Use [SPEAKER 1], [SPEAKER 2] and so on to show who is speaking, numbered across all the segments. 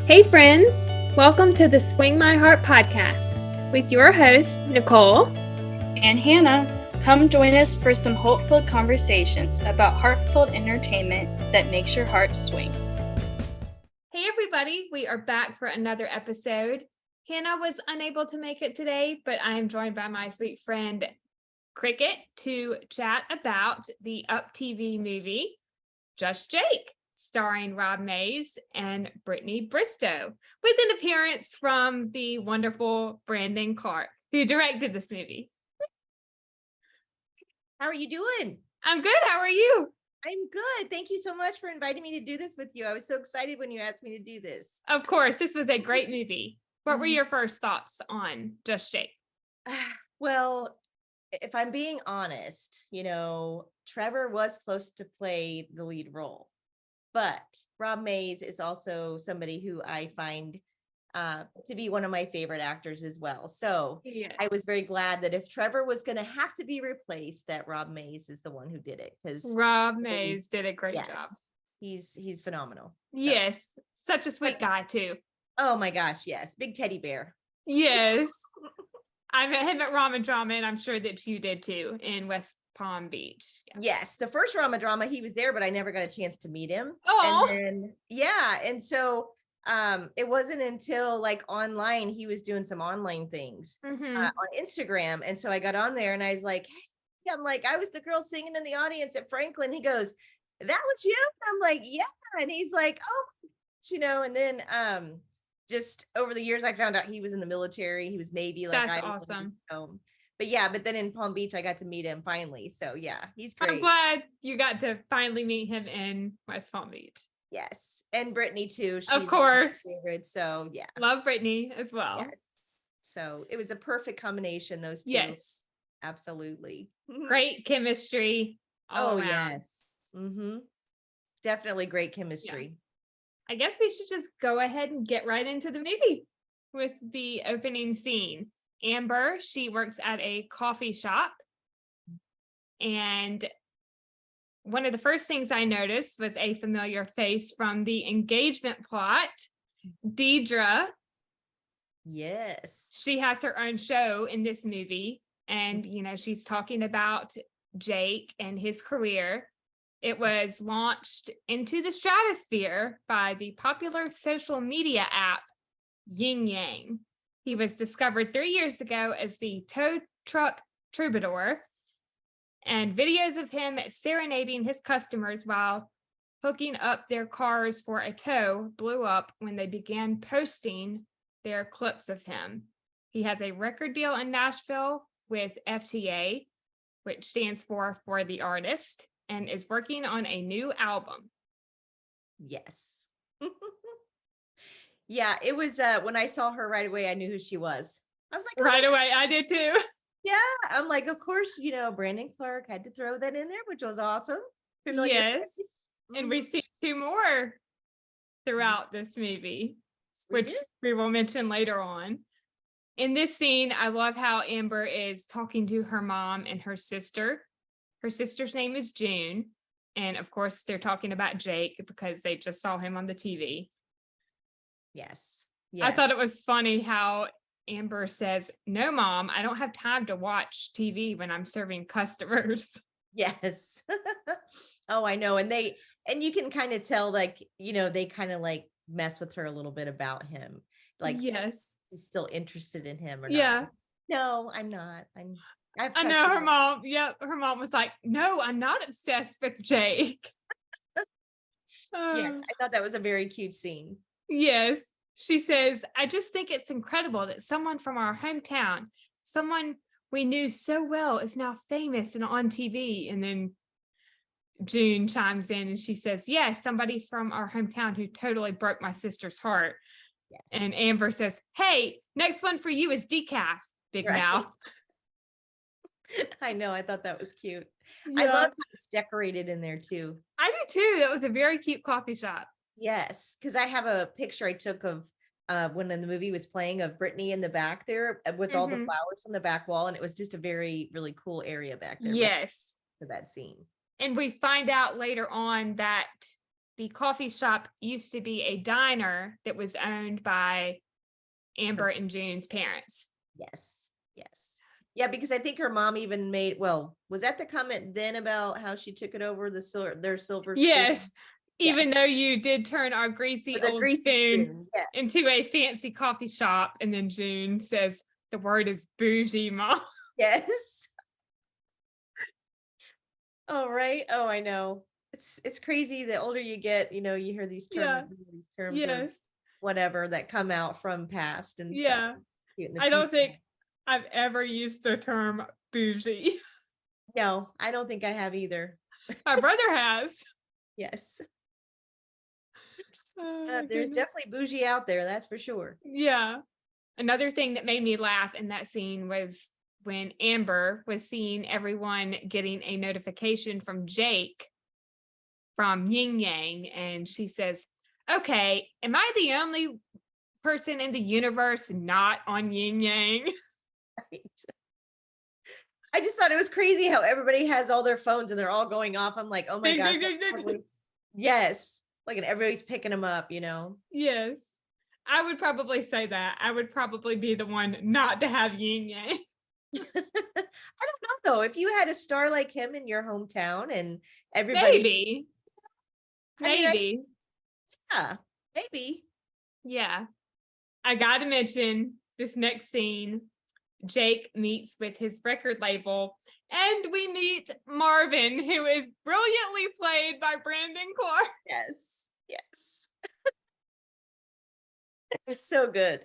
[SPEAKER 1] Hey, friends! Welcome to the Swing My Heart podcast with your host, Nicole
[SPEAKER 2] and Hannah. Come join us for some hopeful conversations about heartfelt entertainment that makes your heart swing.
[SPEAKER 1] Hey, everybody. We are back for another episode. Hannah was unable to make it today, but I am joined by my sweet friend, Cricket, to chat about the UPtv movie, Just Jake, starring Rob Mays and Brittany Bristow, with an appearance from the wonderful Brandon Clark, who directed this movie.
[SPEAKER 3] How are you doing?
[SPEAKER 1] I'm good. How are you?
[SPEAKER 3] I'm good. Thank you so much for inviting me to do this with you. I was so excited when you asked me to do this.
[SPEAKER 1] Of course, this was a great movie. What were your first thoughts on Just Jake?
[SPEAKER 3] Well, if I'm being honest, Trevor was close to play the lead role, but Rob Mays is also somebody who I find to be one of my favorite actors as well. So
[SPEAKER 1] yes.
[SPEAKER 3] I was very glad that if Trevor was going to have to be replaced, that Rob Mays is the one who did it, because
[SPEAKER 1] Rob Mays did a great job.
[SPEAKER 3] He's phenomenal. So.
[SPEAKER 1] Yes, such a sweet guy too.
[SPEAKER 3] Oh my gosh, yes, big teddy bear.
[SPEAKER 1] Yes. I met him at Rama Drama, and I'm sure that you did too, in West Palm Beach.
[SPEAKER 3] Yeah. Yes, the first Rama Drama, he was there, but I never got a chance to meet him.
[SPEAKER 1] Oh,
[SPEAKER 3] and so it wasn't until like online, he was doing some online things on Instagram, and so I got on there and I was like, hey, I was the girl singing in the audience at Franklin. He goes, that was you? I'm like, yeah. And he's like, oh, and then just over the years I found out he was in the military. He was Navy.
[SPEAKER 1] That's awesome.
[SPEAKER 3] But then in Palm Beach I got to meet him finally. So yeah, he's great.
[SPEAKER 1] I'm glad you got to finally meet him in West Palm Beach.
[SPEAKER 3] Yes, and Brittany too. She's
[SPEAKER 1] of course,
[SPEAKER 3] my favorite. So yeah,
[SPEAKER 1] love Brittany as well.
[SPEAKER 3] Yes, so it was a perfect combination. Those two.
[SPEAKER 1] Yes,
[SPEAKER 3] absolutely.
[SPEAKER 1] Great chemistry. All around.
[SPEAKER 3] Yes, definitely great chemistry.
[SPEAKER 1] Yeah. I guess we should just go ahead and get right into the movie with the opening scene. Amber, she works at a coffee shop, and one of the first things I noticed was a familiar face from the engagement plot, Deidre.
[SPEAKER 3] Yes.
[SPEAKER 1] She has her own show in this movie, and, she's talking about Jake and his career. It was launched into the stratosphere by the popular social media app, Yin Yang. He was discovered 3 years ago as the tow truck troubadour, and videos of him serenading his customers while hooking up their cars for a tow blew up when they began posting their clips of him. He has a record deal in Nashville with FTA, which stands for the artist, and is working on a new album.
[SPEAKER 3] Yes. Yeah, it was when I saw her right away, I knew who she was. I was like,
[SPEAKER 1] right away, I did too.
[SPEAKER 3] Yeah, I'm like, of course, Brandon Clark had to throw that in there, which was awesome.
[SPEAKER 1] Yes, and we see two more throughout this movie, which we will mention later on. In this scene, I love how Amber is talking to her mom and her sister. Her sister's name is June, and of course, they're talking about Jake because they just saw him on the TV.
[SPEAKER 3] Yes.
[SPEAKER 1] I thought it was funny how Amber says, no, Mom, I don't have time to watch TV when I'm serving customers.
[SPEAKER 3] Yes. Oh, I know. And you can kind of tell, they kind of mess with her a little bit about him. Yes. She's still interested in him or not. No, I'm not.
[SPEAKER 1] I know her mom. Yep. Her mom was like, no, I'm not obsessed with Jake.
[SPEAKER 3] Yes. I thought that was a very cute scene.
[SPEAKER 1] Yes. She says, I just think it's incredible that someone from our hometown, someone we knew so well, is now famous and on TV. And then June chimes in and she says, yes, somebody from our hometown who totally broke my sister's heart. Yes. And Amber says, hey, next one for you is decaf, big mouth.
[SPEAKER 3] I know. I thought that was cute. Yeah. I love how it's decorated in there too.
[SPEAKER 1] I do too. That was a very cute coffee shop.
[SPEAKER 3] Yes, because I have a picture I took of when the movie was playing of Brittany in the back there with all the flowers on the back wall, and it was just a very, really cool area back there.
[SPEAKER 1] Yes,
[SPEAKER 3] for that scene.
[SPEAKER 1] And we find out later on that the coffee shop used to be a diner that was owned by Amber and June's parents.
[SPEAKER 3] Yes. Yes. Yeah, because I think her mom even made, well, was that the comment then about how she took it over their silver spoon?
[SPEAKER 1] Yes. Even
[SPEAKER 3] Yes.
[SPEAKER 1] though you did turn our greasy
[SPEAKER 3] The
[SPEAKER 1] old
[SPEAKER 3] greasy
[SPEAKER 1] spoon
[SPEAKER 3] yes.
[SPEAKER 1] into a fancy coffee shop. And then June says, the word is bougie, Mom.
[SPEAKER 3] Yes. Oh, right. Oh, I know. It's crazy. The older you get, you hear these terms,
[SPEAKER 1] Yes.
[SPEAKER 3] or whatever that come out from past and
[SPEAKER 1] Yeah.
[SPEAKER 3] stuff. In the
[SPEAKER 1] I don't
[SPEAKER 3] future.
[SPEAKER 1] think I've ever used the term bougie.
[SPEAKER 3] No, I don't think I have either.
[SPEAKER 1] My brother has.
[SPEAKER 3] Yes.
[SPEAKER 1] Oh, my
[SPEAKER 3] There's
[SPEAKER 1] goodness.
[SPEAKER 3] definitely bougie out there, that's for sure.
[SPEAKER 1] Yeah. Another thing that made me laugh in that scene was when Amber was seeing everyone getting a notification from Jake from Yin Yang, and she says, okay, am I the only person in the universe not on Yin Yang?
[SPEAKER 3] Right. I just thought it was crazy how everybody has all their phones and they're all going off. I'm like, oh my
[SPEAKER 1] Ding,
[SPEAKER 3] gosh.
[SPEAKER 1] ding, ding, ding.
[SPEAKER 3] Probably... Yes. Like, and everybody's picking them up,
[SPEAKER 1] Yes. I would probably say that. I would probably be the one not to have Yin Yang.
[SPEAKER 3] I don't know though. If you had a star like him in your hometown and everybody,
[SPEAKER 1] Maybe.
[SPEAKER 3] Yeah, maybe.
[SPEAKER 1] Yeah. I got to mention this next scene. Jake meets with his record label, and we meet Marvin, who is brilliantly played by Brandon Clark.
[SPEAKER 3] Yes. Yes. It was so good.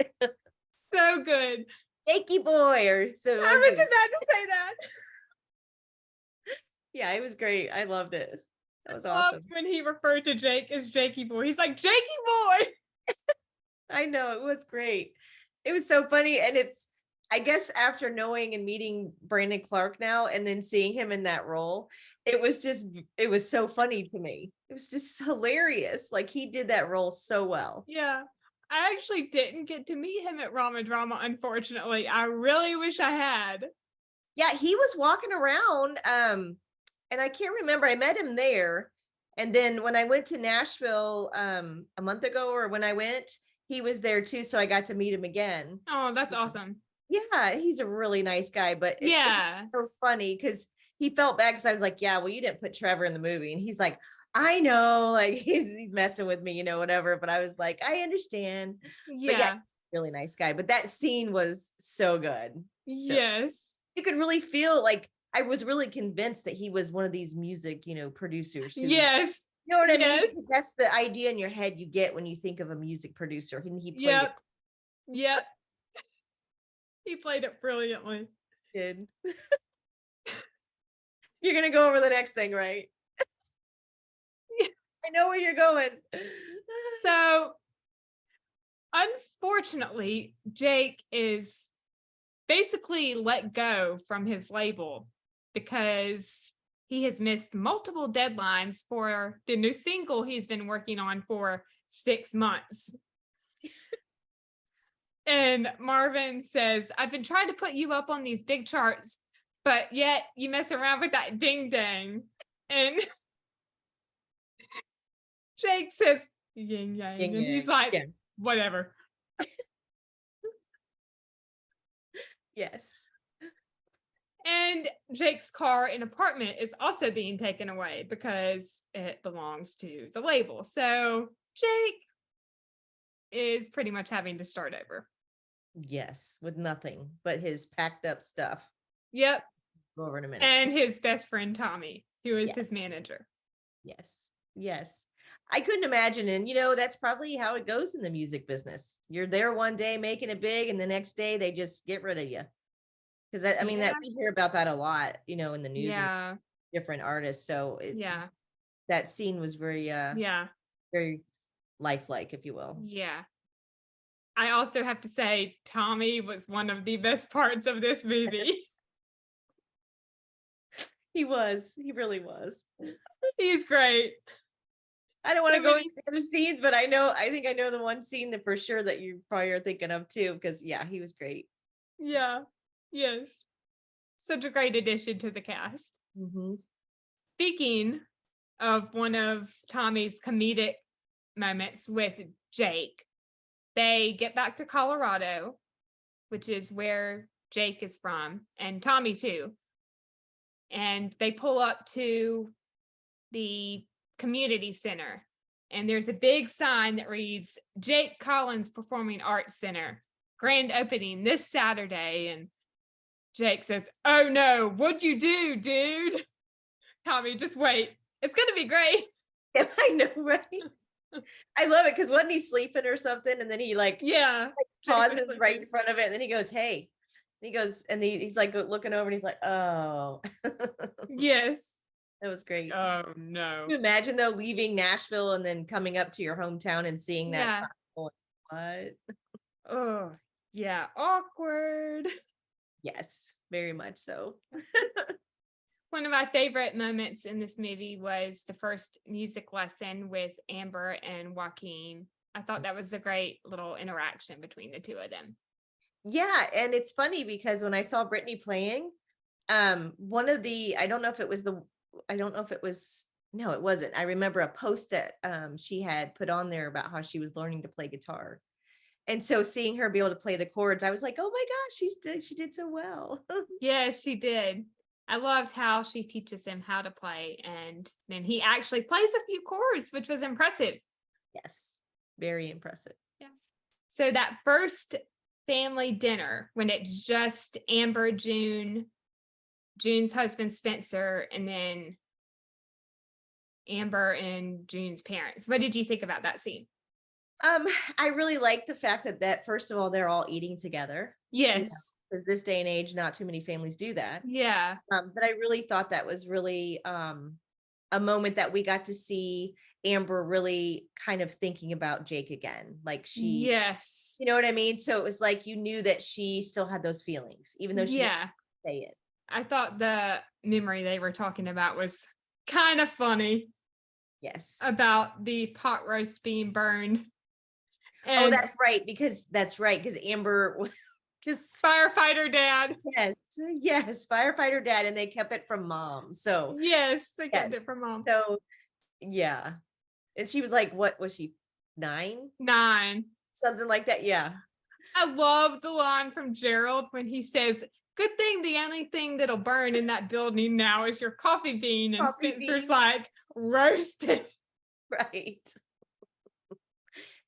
[SPEAKER 1] So good.
[SPEAKER 3] Jakey boy, or so.
[SPEAKER 1] I was about to say that.
[SPEAKER 3] Yeah, it was great. I loved it. That was
[SPEAKER 1] I
[SPEAKER 3] awesome.
[SPEAKER 1] loved when he referred to Jake as Jakey boy. He's like, Jakey boy.
[SPEAKER 3] I know, it was great. It was so funny. And I guess after knowing and meeting Brandon Clark now and then seeing him in that role, it was so funny to me. It was just hilarious. Like, he did that role so well.
[SPEAKER 1] Yeah. I actually didn't get to meet him at Rama Drama, unfortunately. I really wish I had.
[SPEAKER 3] Yeah, he was walking around. And I can't remember. I met him there. And then when I went to Nashville a month ago, or when I went, he was there too. So I got to meet him again.
[SPEAKER 1] Oh, that's awesome.
[SPEAKER 3] Yeah, he's a really nice guy. But it was so funny because he felt bad because I was like, yeah, well, you didn't put Trevor in the movie. And he's like, I know, like he's messing with me, whatever. But I was like, I understand.
[SPEAKER 1] Yeah.
[SPEAKER 3] But yeah, really nice guy. But that scene was so good. So
[SPEAKER 1] yes.
[SPEAKER 3] you could really feel like I was really convinced that he was one of these music, producers.
[SPEAKER 1] Yes.
[SPEAKER 3] You know what I mean? Because that's the idea in your head you get when you think of a music producer. And he played it.
[SPEAKER 1] Yep. He played it brilliantly.
[SPEAKER 3] Did. You're going to go over the next thing, right? I know where you're going.
[SPEAKER 1] So, unfortunately, Jake is basically let go from his label because he has missed multiple deadlines for the new single he's been working on for 6 months. And Marvin says, I've been trying to put you up on these big charts, but yet you mess around with that ding dang. And Jake says, yin yang. And he's like, whatever.
[SPEAKER 3] Yes.
[SPEAKER 1] And Jake's car and apartment is also being taken away because it belongs to the label. So Jake is pretty much having to start over.
[SPEAKER 3] Yes, with nothing but his packed up stuff.
[SPEAKER 1] Yep.
[SPEAKER 3] Go over in a minute.
[SPEAKER 1] And his best friend Tommy, who is his manager.
[SPEAKER 3] Yes. Yes. I couldn't imagine. And, that's probably how it goes in the music business. You're there one day making it big, and the next day they just get rid of you. Because that we hear about that a lot, in the news.
[SPEAKER 1] Yeah.
[SPEAKER 3] Different artists. So that scene was very, very lifelike, if you will.
[SPEAKER 1] Yeah. I also have to say, Tommy was one of the best parts of this movie.
[SPEAKER 3] He was. He really was.
[SPEAKER 1] He's great.
[SPEAKER 3] I don't want to go into other scenes, but I think I know the one scene that for sure that you probably are thinking of too, because he was great.
[SPEAKER 1] Yeah. Yes. Such a great addition to the cast.
[SPEAKER 3] Mm-hmm.
[SPEAKER 1] Speaking of one of Tommy's comedic moments with Jake. They get back to Colorado, which is where Jake is from, and Tommy too. And they pull up to the community center, and there's a big sign that reads Jake Collins Performing Arts Center, grand opening this Saturday. And Jake says, "Oh no, what'd you do, dude?" Tommy, just wait. It's going to be great.
[SPEAKER 3] Yeah, I know, right? I love it because wasn't he sleeping or something? And then he pauses right in front of it. And then he goes, "Hey," and he goes, and he's like looking over and he's like, "Oh."
[SPEAKER 1] Yes.
[SPEAKER 3] That was great.
[SPEAKER 1] Oh no.
[SPEAKER 3] Can you imagine though, leaving Nashville and then coming up to your hometown and seeing that
[SPEAKER 1] Yeah.
[SPEAKER 3] sign? What?
[SPEAKER 1] Oh, yeah. Awkward.
[SPEAKER 3] Yes, very much so.
[SPEAKER 1] One of my favorite moments in this movie was the first music lesson with Amber and Joaquin. I thought that was a great little interaction between the two of them.
[SPEAKER 3] Yeah, and it's funny because when I saw Brittany playing, one of the, I don't know if it was, no, it wasn't. I remember a post that she had put on there about how she was learning to play guitar. And so seeing her be able to play the chords, I was like, oh my gosh, she did so well.
[SPEAKER 1] Yeah, she did. I loved how she teaches him how to play, and then he actually plays a few chords, which was impressive.
[SPEAKER 3] Yes, very impressive.
[SPEAKER 1] Yeah. So that first family dinner, when it's just Amber, June's husband Spencer, and then Amber and June's parents. What did you think about that scene?
[SPEAKER 3] I really like the fact that first of all, they're all eating together.
[SPEAKER 1] Yes.
[SPEAKER 3] For this day and age, not too many families do that.
[SPEAKER 1] Yeah.
[SPEAKER 3] But I really thought that was really a moment that we got to see Amber really kind of thinking about Jake again. Like she,
[SPEAKER 1] yes,
[SPEAKER 3] you know what I mean? So it was like you knew that she still had those feelings, even though she didn't say it.
[SPEAKER 1] I thought the memory they were talking about was kind of funny.
[SPEAKER 3] Yes.
[SPEAKER 1] About the pot roast being burned. And
[SPEAKER 3] oh, that's right. Because Amber, because
[SPEAKER 1] firefighter dad.
[SPEAKER 3] Yes, firefighter dad, and they kept it from mom. So
[SPEAKER 1] yes, they kept it from mom.
[SPEAKER 3] So yeah, and she was like, what was she, 9, something like that? Yeah.
[SPEAKER 1] I love the line from Gerald when he says, "Good thing the only thing that'll burn in that building now is your coffee bean," and Spencer's like, "Roasted."
[SPEAKER 3] Right.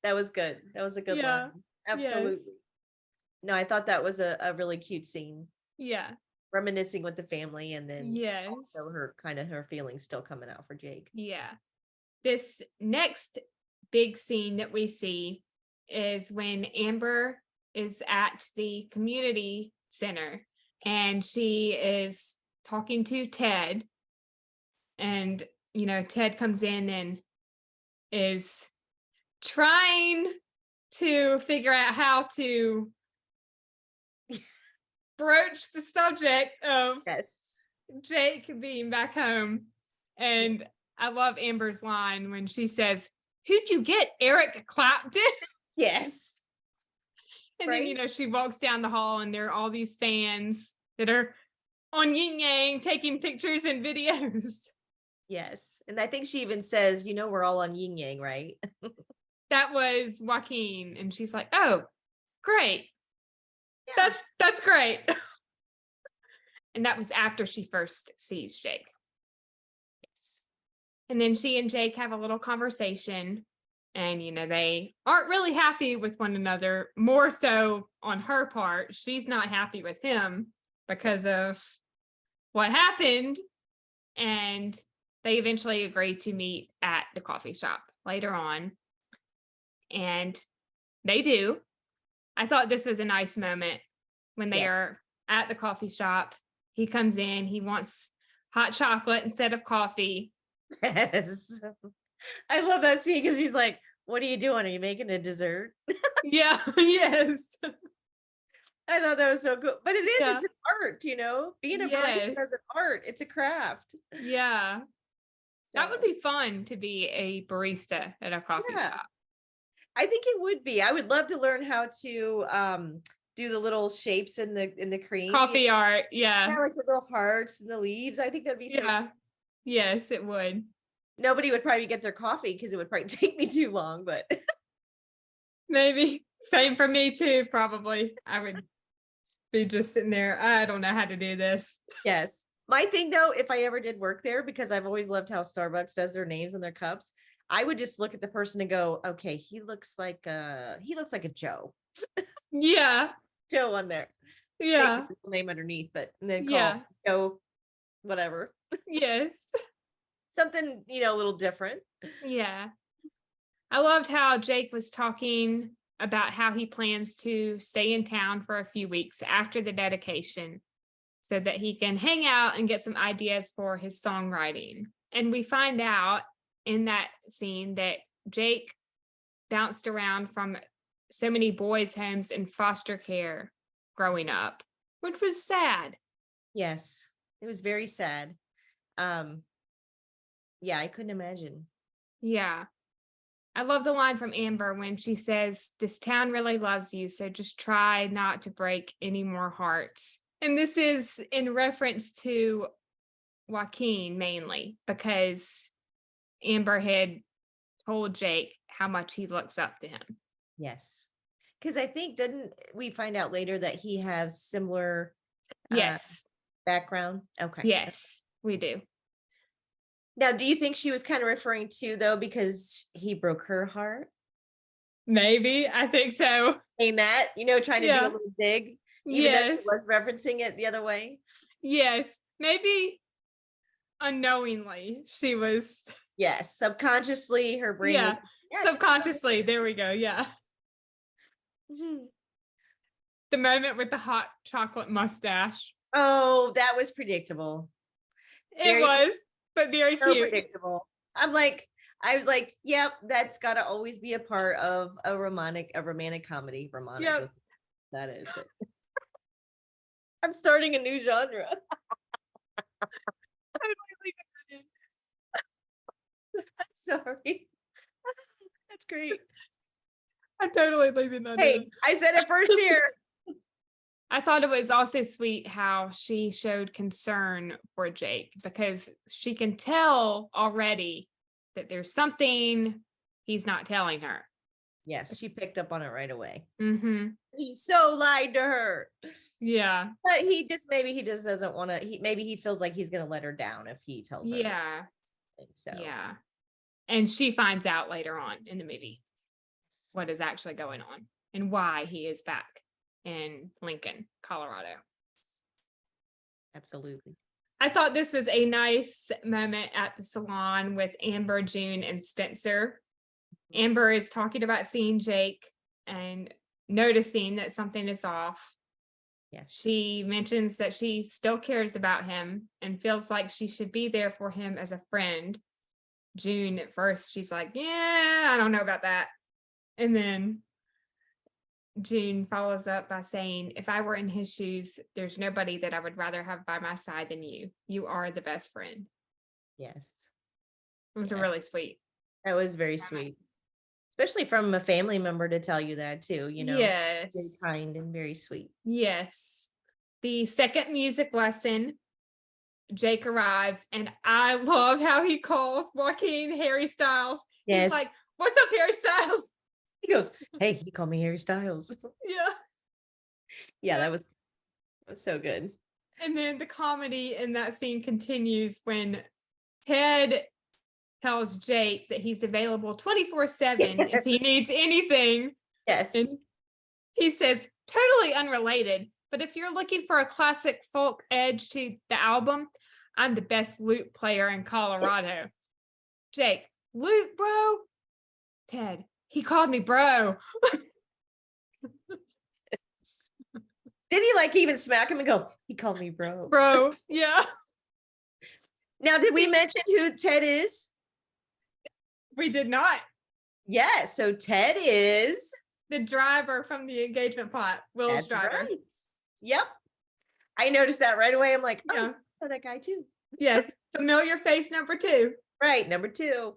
[SPEAKER 3] That was good. That was a good one. Absolutely. Yes. No, I thought that was a really cute scene.
[SPEAKER 1] Yeah.
[SPEAKER 3] Reminiscing with the family, and then also her feelings still coming out for Jake.
[SPEAKER 1] Yeah. This next big scene that we see is when Amber is at the community center and she is talking to Ted, and Ted comes in and is trying to figure out how to broach the subject of Jake being back home. And I love Amber's line when she says, "Who'd you get, Eric Clapton?"
[SPEAKER 3] Yes.
[SPEAKER 1] And then, she walks down the hall and there are all these fans that are on Yin Yang taking pictures and videos.
[SPEAKER 3] Yes. And I think she even says, we're all on Yin Yang, right?
[SPEAKER 1] That was Joaquin. And she's like, "Oh, great. Yeah. That's great." And that was after she first sees Jake. Yes. And then she and Jake have a little conversation, and they aren't really happy with one another, more so on her part. She's not happy with him because of what happened, and they eventually agree to meet at the coffee shop later on, and they do. I thought this was a nice moment when they are at the coffee shop. He comes in, he wants hot chocolate instead of coffee.
[SPEAKER 3] Yes. I love that scene because he's like, "What are you doing? Are you making a dessert?"
[SPEAKER 1] Yeah, yes.
[SPEAKER 3] I thought that was so cool. But it's an art, being a barista is an art. It's a craft.
[SPEAKER 1] Yeah. That would be fun to be a barista at a coffee shop.
[SPEAKER 3] I think it would be. I would love to learn how to do the little shapes in the cream.
[SPEAKER 1] Coffee art, yeah.
[SPEAKER 3] Yeah, like the little hearts and the leaves. I think that'd be so cool.
[SPEAKER 1] Yes, it would.
[SPEAKER 3] Nobody would probably get their coffee because it would probably take me too long, but
[SPEAKER 1] Maybe. Same for me too, probably. I would be just sitting there. I don't know how to do this.
[SPEAKER 3] yes. My thing though, if I ever did work there, because I've always loved how Starbucks does their names on their cups, I would just look at the person and go, okay, he looks like a Joe.
[SPEAKER 1] Yeah.
[SPEAKER 3] Joe on there.
[SPEAKER 1] Yeah.
[SPEAKER 3] Name underneath, but and then
[SPEAKER 1] Yeah.
[SPEAKER 3] call Joe, whatever.
[SPEAKER 1] Yes.
[SPEAKER 3] Something, a little different.
[SPEAKER 1] Yeah. I loved how Jake was talking about how he plans to stay in town for a few weeks after the dedication so that he can hang out and get some ideas for his songwriting. And we find out in that scene that Jake bounced around from so many boys' homes in foster care growing up, which was sad.
[SPEAKER 3] Yes, it was very sad. Yeah, I couldn't imagine.
[SPEAKER 1] Yeah. I love the line from Amber when she says, "This town really loves you, so just try not to break any more hearts." And this is in reference to Joaquin mainly, because Amber had told Jake how much he looks up to him.
[SPEAKER 3] Yes. Because I think, didn't we find out later that he has similar
[SPEAKER 1] Yes.
[SPEAKER 3] background? Okay.
[SPEAKER 1] Yes, we do.
[SPEAKER 3] Now, do you think she was kind of referring to, though, because he broke her heart?
[SPEAKER 1] Maybe. I think so.
[SPEAKER 3] Saying that, trying to do a
[SPEAKER 1] Yeah.
[SPEAKER 3] little dig, even though she
[SPEAKER 1] Yes.
[SPEAKER 3] was referencing it the other way?
[SPEAKER 1] Yes. Maybe unknowingly she was.
[SPEAKER 3] Yes. Subconsciously, her brain
[SPEAKER 1] Yeah.
[SPEAKER 3] was.
[SPEAKER 1] Subconsciously. There we go. Yeah.
[SPEAKER 3] Mhm.
[SPEAKER 1] The moment with the hot chocolate mustache.
[SPEAKER 3] Oh, that was predictable.
[SPEAKER 1] It was, but very
[SPEAKER 3] So
[SPEAKER 1] cute.
[SPEAKER 3] predictable. I was like, yep, that's got to always be a part of a romantic comedy. Romantic,
[SPEAKER 1] Yep.
[SPEAKER 3] that is. I'm starting a new genre. I'm sorry. That's great.
[SPEAKER 1] I'm totally leaving that
[SPEAKER 3] Hey,
[SPEAKER 1] in.
[SPEAKER 3] I said it first here.
[SPEAKER 1] I thought it was also sweet how she showed concern for Jake, because she can tell already that there's something he's not telling her.
[SPEAKER 3] Yes, she picked up on it right away.
[SPEAKER 1] Mm-hmm.
[SPEAKER 3] He so lied to her.
[SPEAKER 1] Yeah.
[SPEAKER 3] But maybe he just doesn't want to. Maybe he feels like he's going to let her down if he tells her.
[SPEAKER 1] Yeah.
[SPEAKER 3] So
[SPEAKER 1] Yeah. And she finds out later on in the movie what is actually going on and why he is back in Lincoln, Colorado.
[SPEAKER 3] Absolutely.
[SPEAKER 1] I thought this was a nice moment at the salon with Amber, June, and Spencer. Amber is talking about seeing Jake and noticing that something is off.
[SPEAKER 3] Yeah.
[SPEAKER 1] She mentions that she still cares about him and feels like she should be there for him as a friend. June, at first, she's like, yeah, I don't know about that. And then June follows up by saying, if I were in his shoes, there's nobody that I would rather have by my side than you. You are the best friend.
[SPEAKER 3] Yes.
[SPEAKER 1] It was a really sweet.
[SPEAKER 3] That was very sweet. Especially from a family member to tell you that too,
[SPEAKER 1] Yes.
[SPEAKER 3] Very kind and very sweet.
[SPEAKER 1] Yes. The second music lesson, Jake arrives, and I love how he calls Joaquin Harry Styles.
[SPEAKER 3] Yes.
[SPEAKER 1] He's like, what's up, Harry Styles?
[SPEAKER 3] He goes, hey, he called me Harry Styles.
[SPEAKER 1] Yeah.
[SPEAKER 3] Yeah, that was so good.
[SPEAKER 1] And then the comedy in that scene continues when Ted tells Jake that he's available 24/7 if he needs anything.
[SPEAKER 3] Yes.
[SPEAKER 1] And he says, totally unrelated, but if you're looking for a classic folk edge to the album, I'm the best lute player in Colorado. Jake, lute, bro? Ted, he called me bro.
[SPEAKER 3] Did he even smack him and go, he called me bro?
[SPEAKER 1] Bro, yeah.
[SPEAKER 3] Now, did we mention who Ted is?
[SPEAKER 1] We did not.
[SPEAKER 3] Yeah, so Ted is
[SPEAKER 1] the driver from the engagement plot, Will's driver.
[SPEAKER 3] Right. Yep. I noticed that right away. I'm like, oh,
[SPEAKER 1] Yeah.
[SPEAKER 3] I know that guy too.
[SPEAKER 1] Yes. Familiar face number 2.
[SPEAKER 3] Right. Number 2.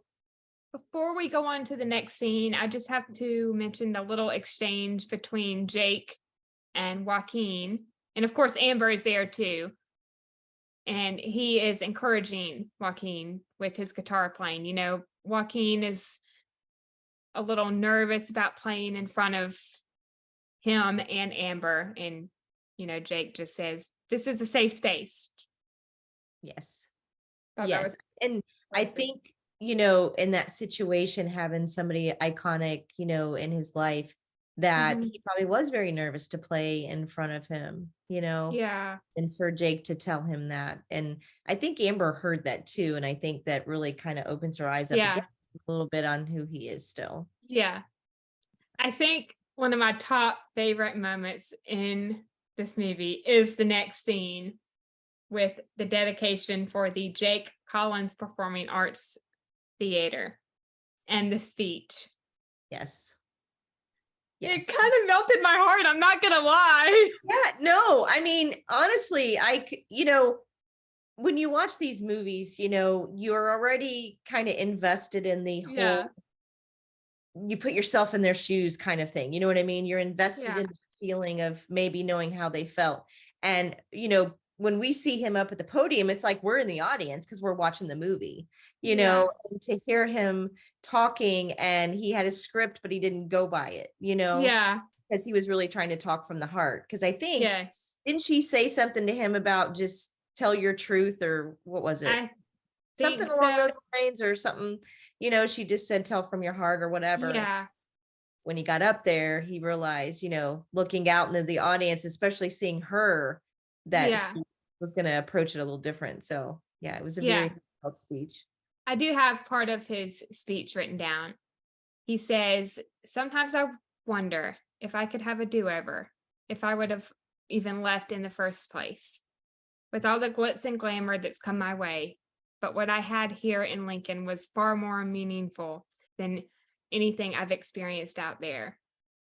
[SPEAKER 1] Before we go on to the next scene, I just have to mention the little exchange between Jake and Joaquin. And of course, Amber is there too. and he is encouraging Joaquin with his guitar playing. You know, Joaquin is a little nervous about playing in front of him and Amber, and you know, Jake just says, "This is a safe space."
[SPEAKER 3] Yes.
[SPEAKER 1] Thought that
[SPEAKER 3] Yes.
[SPEAKER 1] was
[SPEAKER 3] And I
[SPEAKER 1] classic.
[SPEAKER 3] think, you know, in that situation, having somebody iconic, you know, in his life, that
[SPEAKER 1] Mhm.
[SPEAKER 3] he probably was very nervous to play in front of him, you know,
[SPEAKER 1] Yeah,
[SPEAKER 3] and for Jake to tell him that. And I think Amber heard that too. And I think that really kind of opens her eyes up again
[SPEAKER 1] yeah,
[SPEAKER 3] a little bit on who he is still.
[SPEAKER 1] yeah. I think one of my top favorite moments in this movie is the next scene with the dedication for the Jake Collins Performing Arts Theater and the speech.
[SPEAKER 3] Yes.
[SPEAKER 1] It
[SPEAKER 3] Yes.
[SPEAKER 1] kind of melted my heart. I'm not gonna lie.
[SPEAKER 3] Yeah, no, I mean, honestly, you know, when you watch these movies, you know, you're already kind of invested in the
[SPEAKER 1] Yeah,
[SPEAKER 3] whole, you put yourself in their shoes kind of thing. You know what I mean? You're invested
[SPEAKER 1] yeah,
[SPEAKER 3] in the feeling of maybe knowing how they felt. And, you know, when we see him up at the podium, it's like we're in the audience because we're watching the movie, you
[SPEAKER 1] yeah,
[SPEAKER 3] know, and to hear him talking and he had a script, but he didn't go by it, you know,
[SPEAKER 1] yeah,
[SPEAKER 3] because he was really trying to talk from the heart. Because I think,
[SPEAKER 1] yes.
[SPEAKER 3] didn't she say something to him about just tell your truth, or what was it?
[SPEAKER 1] I
[SPEAKER 3] Something
[SPEAKER 1] think
[SPEAKER 3] along
[SPEAKER 1] so.
[SPEAKER 3] those lines, or something, you know, she just said tell from your heart or whatever.
[SPEAKER 1] Yeah,
[SPEAKER 3] When he got up there, he realized, you know, looking out into the audience, especially seeing her, that
[SPEAKER 1] yeah,
[SPEAKER 3] he was going to approach it a little different. So yeah, it was a
[SPEAKER 1] yeah.
[SPEAKER 3] very heartfelt speech.
[SPEAKER 1] I do have part of his speech written down. He says, "Sometimes I wonder if I could have a do-over, if I would have even left in the first place, with all the glitz and glamour that's come my way. But what I had here in Lincoln was far more meaningful than anything I've experienced out there.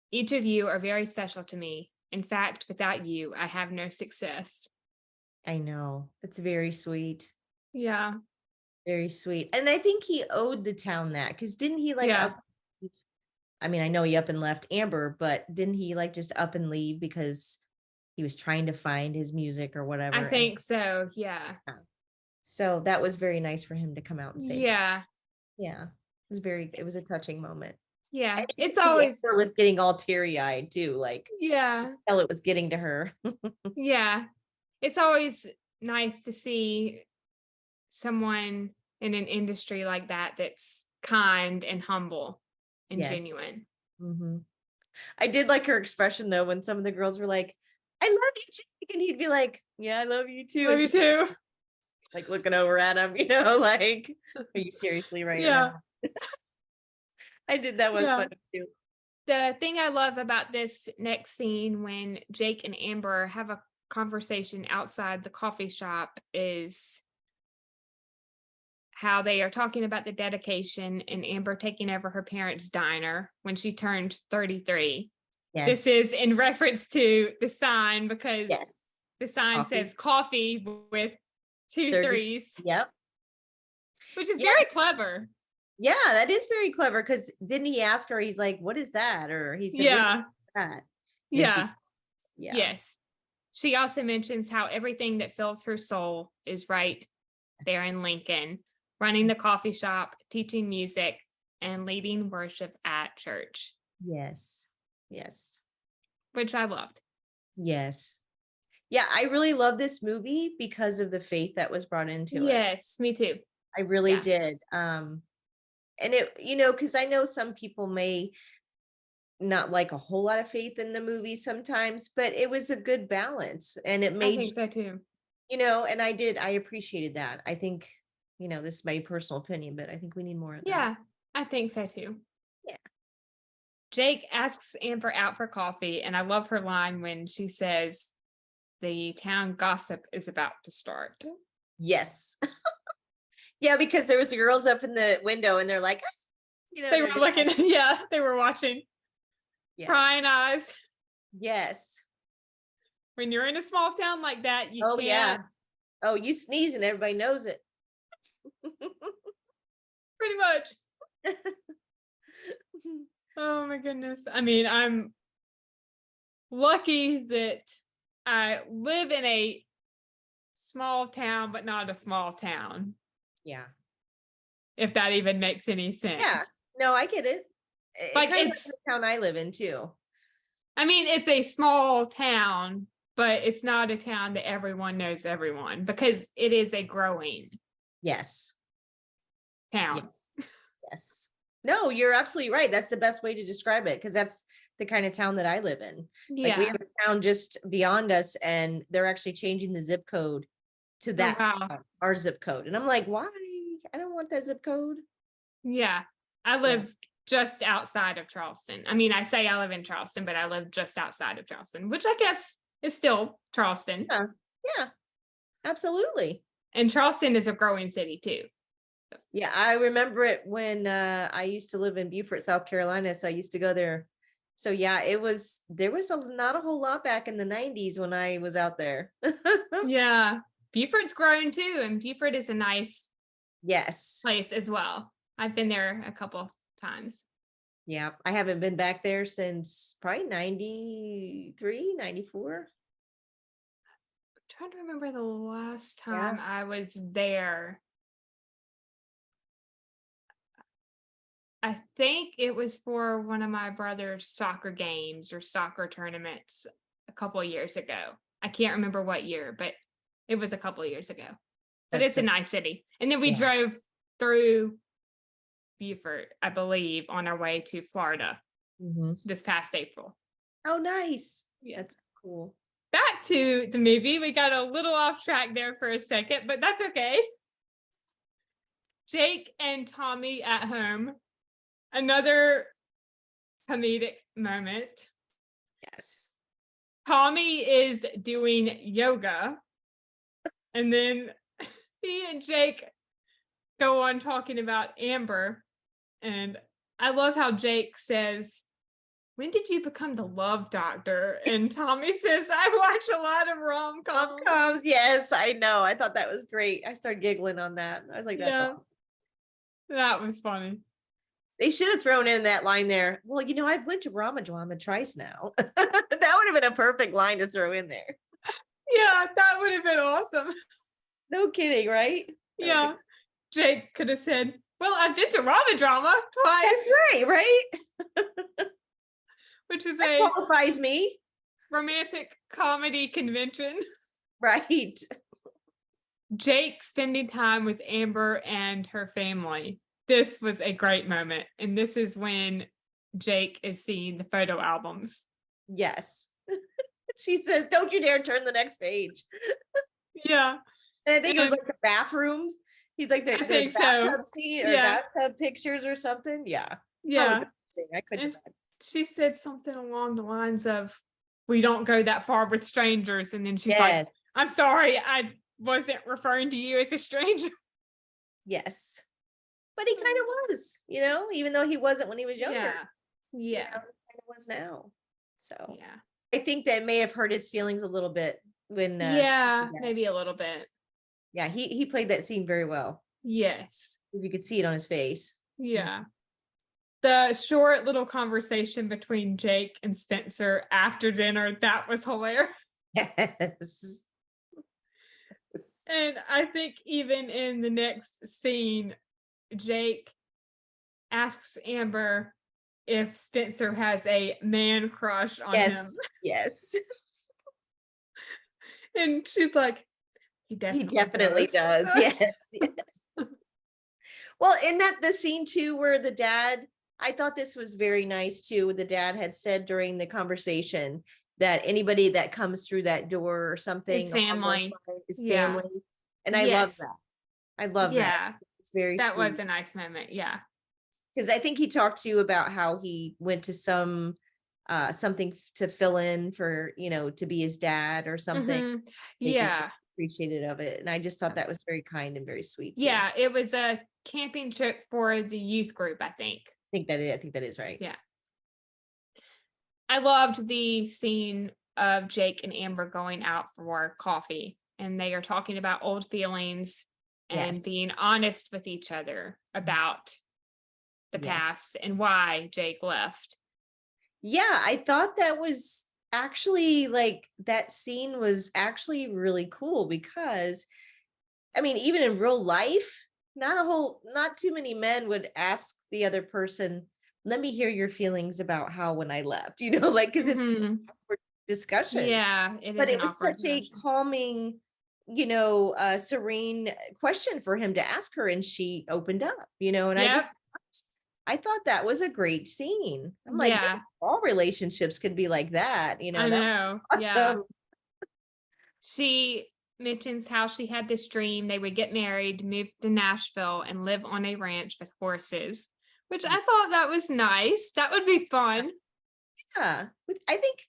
[SPEAKER 1] Each of you are very special to me. In fact, without you, I have no success."
[SPEAKER 3] I know, that's very sweet.
[SPEAKER 1] Yeah,
[SPEAKER 3] Very sweet. And I think he owed the town that, because didn't he like
[SPEAKER 1] yeah,
[SPEAKER 3] up? I mean, I know he up and left Amber, but didn't he like just up and leave because he was trying to find his music or
[SPEAKER 1] I
[SPEAKER 3] whatever? And
[SPEAKER 1] think so. Yeah,
[SPEAKER 3] so that was very nice for him to come out and say that.
[SPEAKER 1] yeah,
[SPEAKER 3] Yeah, it was a touching moment.
[SPEAKER 1] yeah.
[SPEAKER 3] And you could
[SPEAKER 1] It's
[SPEAKER 3] see
[SPEAKER 1] always,
[SPEAKER 3] Amber was getting all teary eyed too, like
[SPEAKER 1] yeah,
[SPEAKER 3] tell it was getting to her.
[SPEAKER 1] yeah. It's always nice to see someone in an industry like that that's kind and humble and
[SPEAKER 3] Yes.
[SPEAKER 1] genuine.
[SPEAKER 3] Hmm. I did like her expression though when some of the girls were like, "I love you, Jake," and he'd be like, "Yeah, I love you too,"
[SPEAKER 1] Love
[SPEAKER 3] and
[SPEAKER 1] you
[SPEAKER 3] she's
[SPEAKER 1] too.
[SPEAKER 3] like looking over at him, you know, like, "Are you seriously right
[SPEAKER 1] Yeah,
[SPEAKER 3] now?" I did, that was
[SPEAKER 1] yeah.
[SPEAKER 3] funny too.
[SPEAKER 1] The thing I love about this next scene when Jake and Amber have a conversation outside the coffee shop is how they are talking about the dedication and Amber taking over her parents' diner when she turned 33. This
[SPEAKER 3] Yes.
[SPEAKER 1] is in reference to the sign because
[SPEAKER 3] Yes.
[SPEAKER 1] the sign
[SPEAKER 3] Coffee.
[SPEAKER 1] says coffee with two
[SPEAKER 3] 30.
[SPEAKER 1] threes,
[SPEAKER 3] Yep.
[SPEAKER 1] which is very
[SPEAKER 3] Yes.
[SPEAKER 1] clever.
[SPEAKER 3] Yeah, that is very clever, because didn't he ask her, he's like, "What is that?" Or he said, "What is
[SPEAKER 1] Yeah.
[SPEAKER 3] that?" And she,
[SPEAKER 1] Yeah.
[SPEAKER 3] yeah.
[SPEAKER 1] Yes. She also mentions how everything that fills her soul is right there
[SPEAKER 3] Yes.
[SPEAKER 1] in Lincoln, running the coffee shop, teaching music, and leading worship at church,
[SPEAKER 3] Yes. Yes.
[SPEAKER 1] which I loved.
[SPEAKER 3] Yes. Yeah, I really love this movie because of the faith that was brought into it.
[SPEAKER 1] Yes, me too.
[SPEAKER 3] I really
[SPEAKER 1] Yeah.
[SPEAKER 3] did. And it, you know, because I know some people may not like a whole lot of faith in the movie sometimes, but it was a good balance and it
[SPEAKER 1] I
[SPEAKER 3] made,
[SPEAKER 1] think so too.
[SPEAKER 3] you know, and I appreciated that. I think, you know, this is my personal opinion, but I think we need more of that.
[SPEAKER 1] Yeah, I think so too.
[SPEAKER 3] Yeah.
[SPEAKER 1] Jake asks Amber out for coffee, and I love her line when she says, "The town gossip is about to start."
[SPEAKER 3] Yes. Yeah, because there was girls up in the window and they're like, "Ah," you know,
[SPEAKER 1] They were
[SPEAKER 3] they're
[SPEAKER 1] looking, yeah, they were watching,
[SPEAKER 3] yes.
[SPEAKER 1] crying eyes.
[SPEAKER 3] Yes.
[SPEAKER 1] When you're in a small town like that, you
[SPEAKER 3] Oh yeah.
[SPEAKER 1] can't,
[SPEAKER 3] Oh, you sneeze and everybody knows it.
[SPEAKER 1] pretty much. Oh my goodness. I mean, I'm lucky that I live in a small town, but not a small town.
[SPEAKER 3] Yeah.
[SPEAKER 1] If that even makes any sense.
[SPEAKER 3] Yeah. No, I get it.
[SPEAKER 1] Like
[SPEAKER 3] kind of
[SPEAKER 1] it's
[SPEAKER 3] the town I live in too.
[SPEAKER 1] I mean, it's a small town, but it's not a town that everyone knows everyone because it is a growing
[SPEAKER 3] Yes.
[SPEAKER 1] town.
[SPEAKER 3] Yes. Yes. No, you're absolutely right. That's the best way to describe it because that's the kind of town that I live in. Like we
[SPEAKER 1] Yeah.
[SPEAKER 3] have a town just beyond us, and they're actually changing the zip code to that
[SPEAKER 1] wow.
[SPEAKER 3] town, our zip code. And I'm like, why? I don't want that zip code.
[SPEAKER 1] Yeah. I live just outside of Charleston. I mean, I say I live in Charleston, but I live just outside of Charleston, which I guess is still Charleston.
[SPEAKER 3] Yeah. Yeah. Absolutely.
[SPEAKER 1] And Charleston is a growing city too.
[SPEAKER 3] Yeah, I remember it when I used to live in Beaufort, South Carolina. So I used to go there. So yeah, there was not a whole lot back in the 90s when I was out there.
[SPEAKER 1] Yeah. Beaufort's growing too. And Beaufort is a nice
[SPEAKER 3] Yes.
[SPEAKER 1] place as well. I've been there a couple times.
[SPEAKER 3] Yeah, I haven't been back there since probably 93, 94.
[SPEAKER 1] I'm trying to remember the last time I was there. I think it was for one of my brother's soccer games or soccer tournaments a couple of years ago. I can't remember what year, but it was a couple of years ago. But it's a nice city. And then we drove through Beaufort, I believe, on our way to Florida this past April.
[SPEAKER 3] Oh, nice.
[SPEAKER 1] Yeah.
[SPEAKER 3] That's cool.
[SPEAKER 1] Back to the movie. We got a little off track there for a second, but that's okay. Jake and Tommy at home. Another comedic moment.
[SPEAKER 3] Yes.
[SPEAKER 1] Tommy is doing yoga, and then he and Jake go on talking about Amber. And I love how Jake says, "When did you become the love doctor?" And Tommy says, "I watch a lot of rom-coms."
[SPEAKER 3] Rom-coms, yes, I know. I thought that was great. I started giggling on that. I was like, that's awesome.
[SPEAKER 1] That was funny.
[SPEAKER 3] They should have thrown in that line there. Well, I've went to Ramadwama twice now. That would have been a perfect line to throw in there.
[SPEAKER 1] Yeah, that would have been awesome.
[SPEAKER 3] No kidding, right?
[SPEAKER 1] Yeah. Okay. Jake could have said, "Well, I've been to Ramadwama twice."
[SPEAKER 3] That's right?
[SPEAKER 1] Which is
[SPEAKER 3] that qualifies me.
[SPEAKER 1] Romantic comedy convention.
[SPEAKER 3] Right.
[SPEAKER 1] Jake spending time with Amber and her family. This was a great moment. And this is when Jake is seeing the photo albums.
[SPEAKER 3] Yes. She says, "Don't you dare turn the next page."
[SPEAKER 1] Yeah.
[SPEAKER 3] And I think it was like the bathrooms. He's like the bathtub scene or bathtub pictures or something. Yeah.
[SPEAKER 1] Yeah.
[SPEAKER 3] I couldn't.
[SPEAKER 1] She said something along the lines of, "We don't go that far with strangers." And then she's like, "I'm sorry, I wasn't referring to you as a stranger."
[SPEAKER 3] Yes. But he kind of was, even though he wasn't when he was younger.
[SPEAKER 1] Yeah.
[SPEAKER 3] He kind of was now. So
[SPEAKER 1] yeah.
[SPEAKER 3] I think that may have hurt his feelings a little bit when
[SPEAKER 1] maybe a little bit.
[SPEAKER 3] Yeah, he played that scene very well.
[SPEAKER 1] Yes.
[SPEAKER 3] You could see it on his face.
[SPEAKER 1] Yeah. The short little conversation between Jake and Spencer after dinner, that was hilarious.
[SPEAKER 3] Yes.
[SPEAKER 1] And I think even in the next scene, Jake asks Amber if Spencer has a man crush on him.
[SPEAKER 3] Yes.
[SPEAKER 1] And she's like, he definitely
[SPEAKER 3] does. Yes. Well, in the scene too, where the dad, I thought this was very nice too. The dad had said during the conversation that anybody that comes through that door or something
[SPEAKER 1] is family.
[SPEAKER 3] And I love that. I love that. It's very
[SPEAKER 1] that
[SPEAKER 3] sweet.
[SPEAKER 1] Was a nice moment. Yeah.
[SPEAKER 3] Because I think he talked to you about how he went to something to fill in for, to be his dad or something.
[SPEAKER 1] Yeah.
[SPEAKER 3] Appreciated of it. And I just thought that was very kind and very sweet too.
[SPEAKER 1] Yeah. It was a camping trip for the youth group, I think.
[SPEAKER 3] I think that is right.
[SPEAKER 1] Yeah. I loved the scene of Jake and Amber going out for coffee, and they are talking about old feelings and being honest with each other about the past and why Jake left.
[SPEAKER 3] Yeah, I thought that was actually, like, that scene was actually really cool because, I mean, even in real life, not too many men would ask the other person, let me hear your feelings about how when I left, like, because it's an
[SPEAKER 1] Mhm.
[SPEAKER 3] awkward discussion.
[SPEAKER 1] Yeah, it
[SPEAKER 3] But
[SPEAKER 1] is
[SPEAKER 3] it
[SPEAKER 1] an
[SPEAKER 3] was
[SPEAKER 1] awkward
[SPEAKER 3] such a
[SPEAKER 1] discussion.
[SPEAKER 3] calming, serene question for him to ask her, and she opened up, and
[SPEAKER 1] Yep.
[SPEAKER 3] I thought that was a great scene. I'm like, maybe
[SPEAKER 1] Yeah,
[SPEAKER 3] all relationships could be like that,
[SPEAKER 1] I
[SPEAKER 3] that
[SPEAKER 1] know.
[SPEAKER 3] was
[SPEAKER 1] Yeah.
[SPEAKER 3] awesome.
[SPEAKER 1] She mentions how she had this dream they would get married, move to Nashville, and live on a ranch with horses, which I thought that was nice. That would be fun.
[SPEAKER 3] Yeah. I think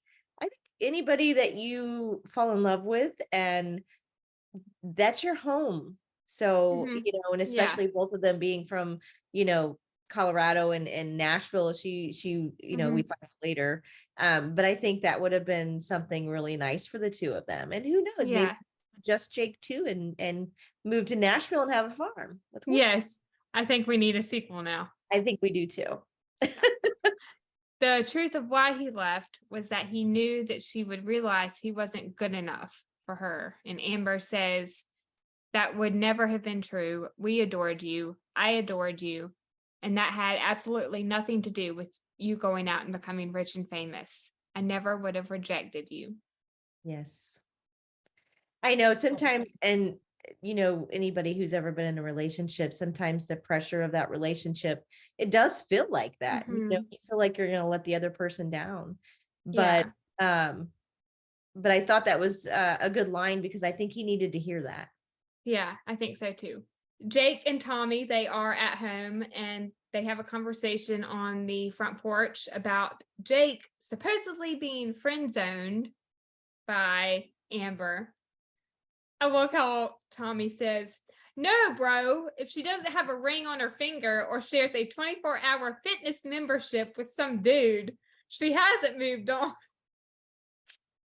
[SPEAKER 3] anybody that you fall in love with, and that's your home. So,
[SPEAKER 1] Hmm.
[SPEAKER 3] and
[SPEAKER 1] Yeah.
[SPEAKER 3] especially both of them being from, Colorado and Nashville, she, we
[SPEAKER 1] Hmm.
[SPEAKER 3] find out later. But I think that would have been something really nice for the two of them. And who knows, maybe
[SPEAKER 1] Yeah.
[SPEAKER 3] just Jake too, and move to Nashville and have a farm with horses.
[SPEAKER 1] Yes. I think we need a sequel now.
[SPEAKER 3] I think we do too.
[SPEAKER 1] The truth of why he left was that he knew that she would realize he wasn't good enough for her. And Amber says, that would never have been true. We adored you. I adored you. And that had absolutely nothing to do with you going out and becoming rich and famous. I never would have rejected you.
[SPEAKER 3] Yes. I know sometimes, and anybody who's ever been in a relationship, sometimes the pressure of that relationship, it does feel like that.
[SPEAKER 1] Mhm.
[SPEAKER 3] You feel like you're going to let the other person down. But
[SPEAKER 1] Yeah.
[SPEAKER 3] um but I thought that was a good line, because I think he needed to hear that.
[SPEAKER 1] Yeah, I think so too. Jake and Tommy, they are at home and they have a conversation on the front porch about Jake supposedly being friend zoned by Amber. I love how Tommy says, no, bro, if she doesn't have a ring on her finger or shares a 24-hour fitness membership with some dude, she hasn't moved on.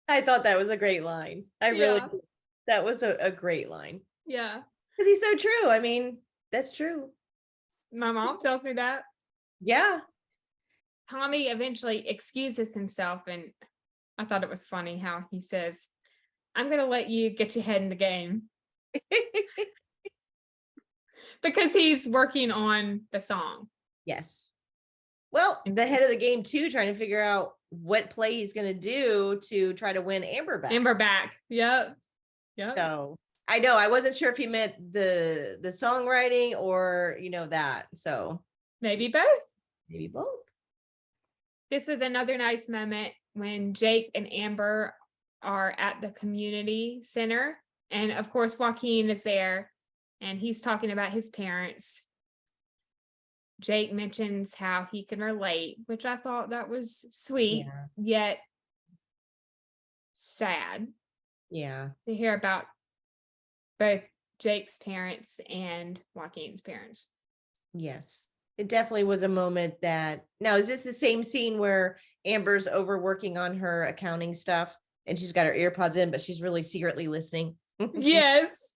[SPEAKER 3] I thought that was a great line. I really
[SPEAKER 1] Yeah.
[SPEAKER 3] did. That was a great line,
[SPEAKER 1] Yeah.
[SPEAKER 3] because he's so true. I mean, that's true.
[SPEAKER 1] My mom tells me that.
[SPEAKER 3] Yeah.
[SPEAKER 1] Tommy eventually excuses himself, and I thought it was funny how he says, I'm going to let you get your head in the game because he's working on the song.
[SPEAKER 3] Yes. Well, the head of the game too, trying to figure out what play he's going to do to try to win Amber back.
[SPEAKER 1] Amber back. Yep. Yep.
[SPEAKER 3] So I know, I wasn't sure if he meant the songwriting or that. So
[SPEAKER 1] Maybe both.
[SPEAKER 3] maybe both.
[SPEAKER 1] This was another nice moment when Jake and Amber are at the community center. And of course, Joaquin is there and he's talking about his parents. Jake mentions how he can relate, which I thought that was sweet,
[SPEAKER 3] Yeah.
[SPEAKER 1] yet sad
[SPEAKER 3] Yeah.
[SPEAKER 1] to hear about both Jake's parents and Joaquin's parents.
[SPEAKER 3] Yes. It definitely was a moment that, now, is this the same scene where Amber's overworking on her accounting stuff and she's got her earpods in, but she's really secretly listening?
[SPEAKER 1] Yes.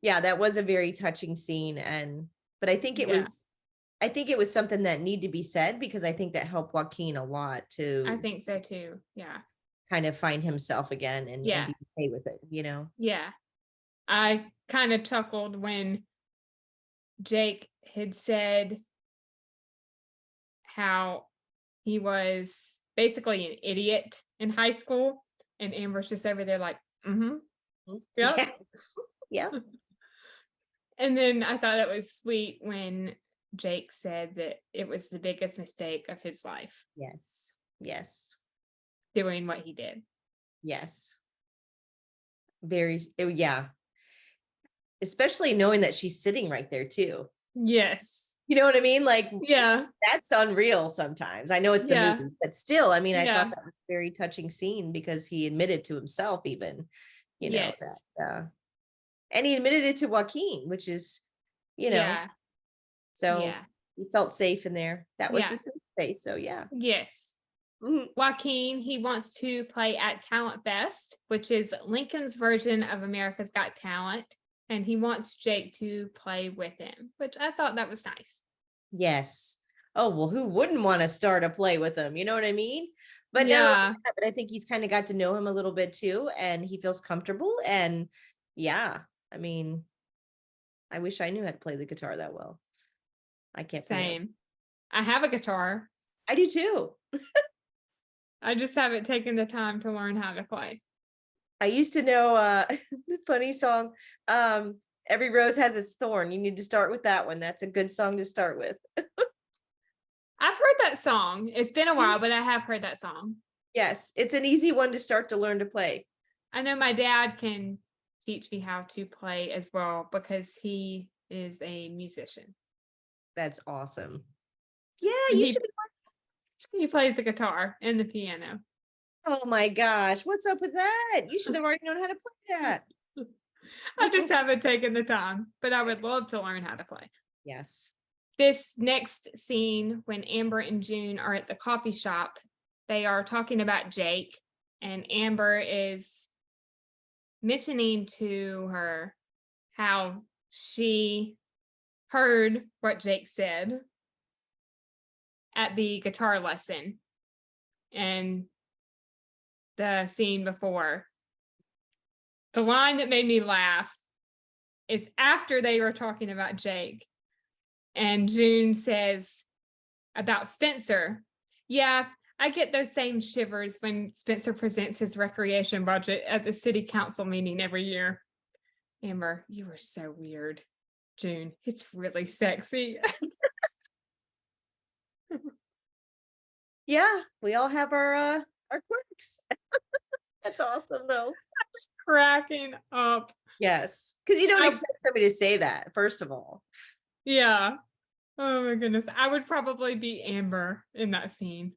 [SPEAKER 3] Yeah, that was a very touching scene. But I think it
[SPEAKER 1] Yeah.
[SPEAKER 3] was something that needed to be said, because I think that helped Joaquin a lot
[SPEAKER 1] I
[SPEAKER 3] to
[SPEAKER 1] think so too. Yeah.
[SPEAKER 3] kind of find himself again and
[SPEAKER 1] Yeah.
[SPEAKER 3] be okay with it,
[SPEAKER 1] Yeah. I kind of chuckled when Jake had said how he was basically an idiot in high school, and Amber's just over there like, mm-hmm. Yep.
[SPEAKER 3] Yeah. Yeah.
[SPEAKER 1] And then I thought it was sweet when Jake said that it was the biggest mistake of his life
[SPEAKER 3] Yes. Yes.
[SPEAKER 1] doing what he did.
[SPEAKER 3] Yes. Yeah. Especially knowing that she's sitting right there too.
[SPEAKER 1] Yes.
[SPEAKER 3] You know what I mean? Like,
[SPEAKER 1] Yeah.
[SPEAKER 3] that's unreal sometimes. I know it's the
[SPEAKER 1] Yeah.
[SPEAKER 3] movie, but still, I mean, I
[SPEAKER 1] Yeah.
[SPEAKER 3] thought that was a very touching scene, because he admitted to himself even,
[SPEAKER 1] Yes.
[SPEAKER 3] that, and he admitted it to Joaquin, which is,
[SPEAKER 1] Yeah.
[SPEAKER 3] so
[SPEAKER 1] Yeah.
[SPEAKER 3] he felt safe in there. That was
[SPEAKER 1] Yeah.
[SPEAKER 3] the safe space. So yeah.
[SPEAKER 1] Yes.
[SPEAKER 3] Mhm.
[SPEAKER 1] Joaquin, he wants to play at Talent Fest, which is Lincoln's version of America's Got Talent. And he wants Jake to play with him, which I thought that was nice.
[SPEAKER 3] Yes. Oh, well, who wouldn't want to start a play with him? You know what I mean? But no,
[SPEAKER 1] Yeah.
[SPEAKER 3] but I think he's kind of got to know him a little bit too, and he feels comfortable. And yeah, I mean, I wish I knew how to play the guitar that well. I can't play it.
[SPEAKER 1] Same. I have a guitar.
[SPEAKER 3] I do too.
[SPEAKER 1] I just haven't taken the time to learn how to play.
[SPEAKER 3] I used to know the funny song, Every Rose Has Its Thorn. You need to start with that one. That's a good song to start with.
[SPEAKER 1] I've heard that song. It's been a while, but I have heard that song.
[SPEAKER 3] Yes, it's an easy one to start to learn to play.
[SPEAKER 1] I know my dad can teach me how to play as well because he is a musician.
[SPEAKER 3] That's awesome. Yeah,
[SPEAKER 1] And
[SPEAKER 3] you should.
[SPEAKER 1] he plays the guitar and the piano.
[SPEAKER 3] Oh my gosh, what's up with that? You should have already known how to play that.
[SPEAKER 1] I just haven't taken the time, but I would love to learn how to play.
[SPEAKER 3] Yes.
[SPEAKER 1] This next scene, when Amber and June are at the coffee shop, they are talking about Jake, and Amber is mentioning to her how she heard what Jake said at the guitar lesson and the scene before. The line that made me laugh is after they were talking about Jake, and June says about Spencer, yeah, I get those same shivers when Spencer presents his recreation budget at the city council meeting every year. Amber, you are so weird. June, it's really sexy.
[SPEAKER 3] Yeah, we all have our quirks. That's awesome though.
[SPEAKER 1] Cracking up.
[SPEAKER 3] Yes, because you don't expect somebody to say that, first of all.
[SPEAKER 1] Yeah. Oh my goodness. I would probably be Amber in that scene.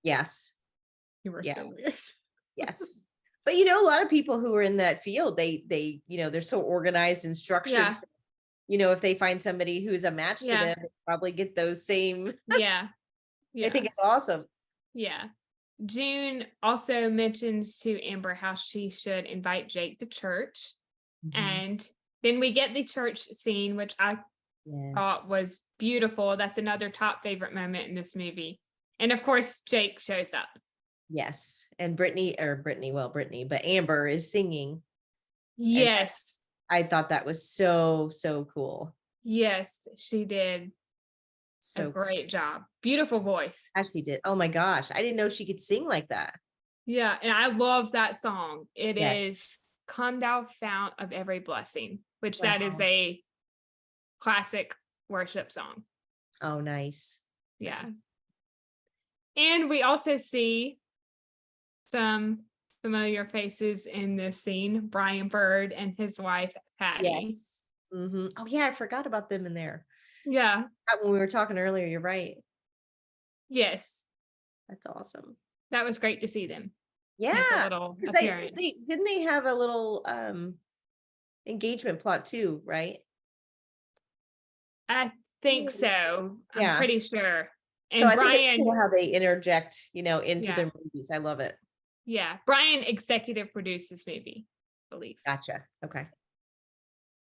[SPEAKER 3] Yes.
[SPEAKER 1] You were so weird.
[SPEAKER 3] Yes. But a lot of people who are in that field, they they're so organized and structured.
[SPEAKER 1] Yeah.
[SPEAKER 3] So, if they find somebody who's a match to them, they probably get those same.
[SPEAKER 1] Yeah.
[SPEAKER 3] I think it's awesome.
[SPEAKER 1] Yeah. June also mentions to Amber how she should invite Jake to church. Mm-hmm. And then we get the church scene, which I thought was beautiful. That's another top favorite moment in this movie. And of course, Jake shows up.
[SPEAKER 3] Yes. And Brittany, but Amber is singing.
[SPEAKER 1] Yes.
[SPEAKER 3] I thought that was so, so cool.
[SPEAKER 1] Yes, she did. So a great job. Beautiful voice.
[SPEAKER 3] She did. Oh my gosh. I didn't know she could sing like that.
[SPEAKER 1] Yeah. And I love that song. It is Come Thou Fount of Every Blessing, which that is a classic worship song.
[SPEAKER 3] Oh, nice.
[SPEAKER 1] Yeah. Nice. And we also see some familiar faces in this scene. Brian Bird and his wife, Patty.
[SPEAKER 3] Yes. Mm-hmm. Oh yeah, I forgot about them in there.
[SPEAKER 1] Yeah.
[SPEAKER 3] When we were talking earlier, you're right.
[SPEAKER 1] Yes.
[SPEAKER 3] That's awesome.
[SPEAKER 1] That was great to see them.
[SPEAKER 3] Yeah.
[SPEAKER 1] A little appearance.
[SPEAKER 3] Didn't they have a little engagement plot too, right?
[SPEAKER 1] think so.
[SPEAKER 3] Yeah.
[SPEAKER 1] I'm pretty sure. And
[SPEAKER 3] so I
[SPEAKER 1] Brian,
[SPEAKER 3] think it's cool how they interject, into their movies. I love it.
[SPEAKER 1] Yeah. Brian executive produced this movie, I believe.
[SPEAKER 3] Gotcha. Okay.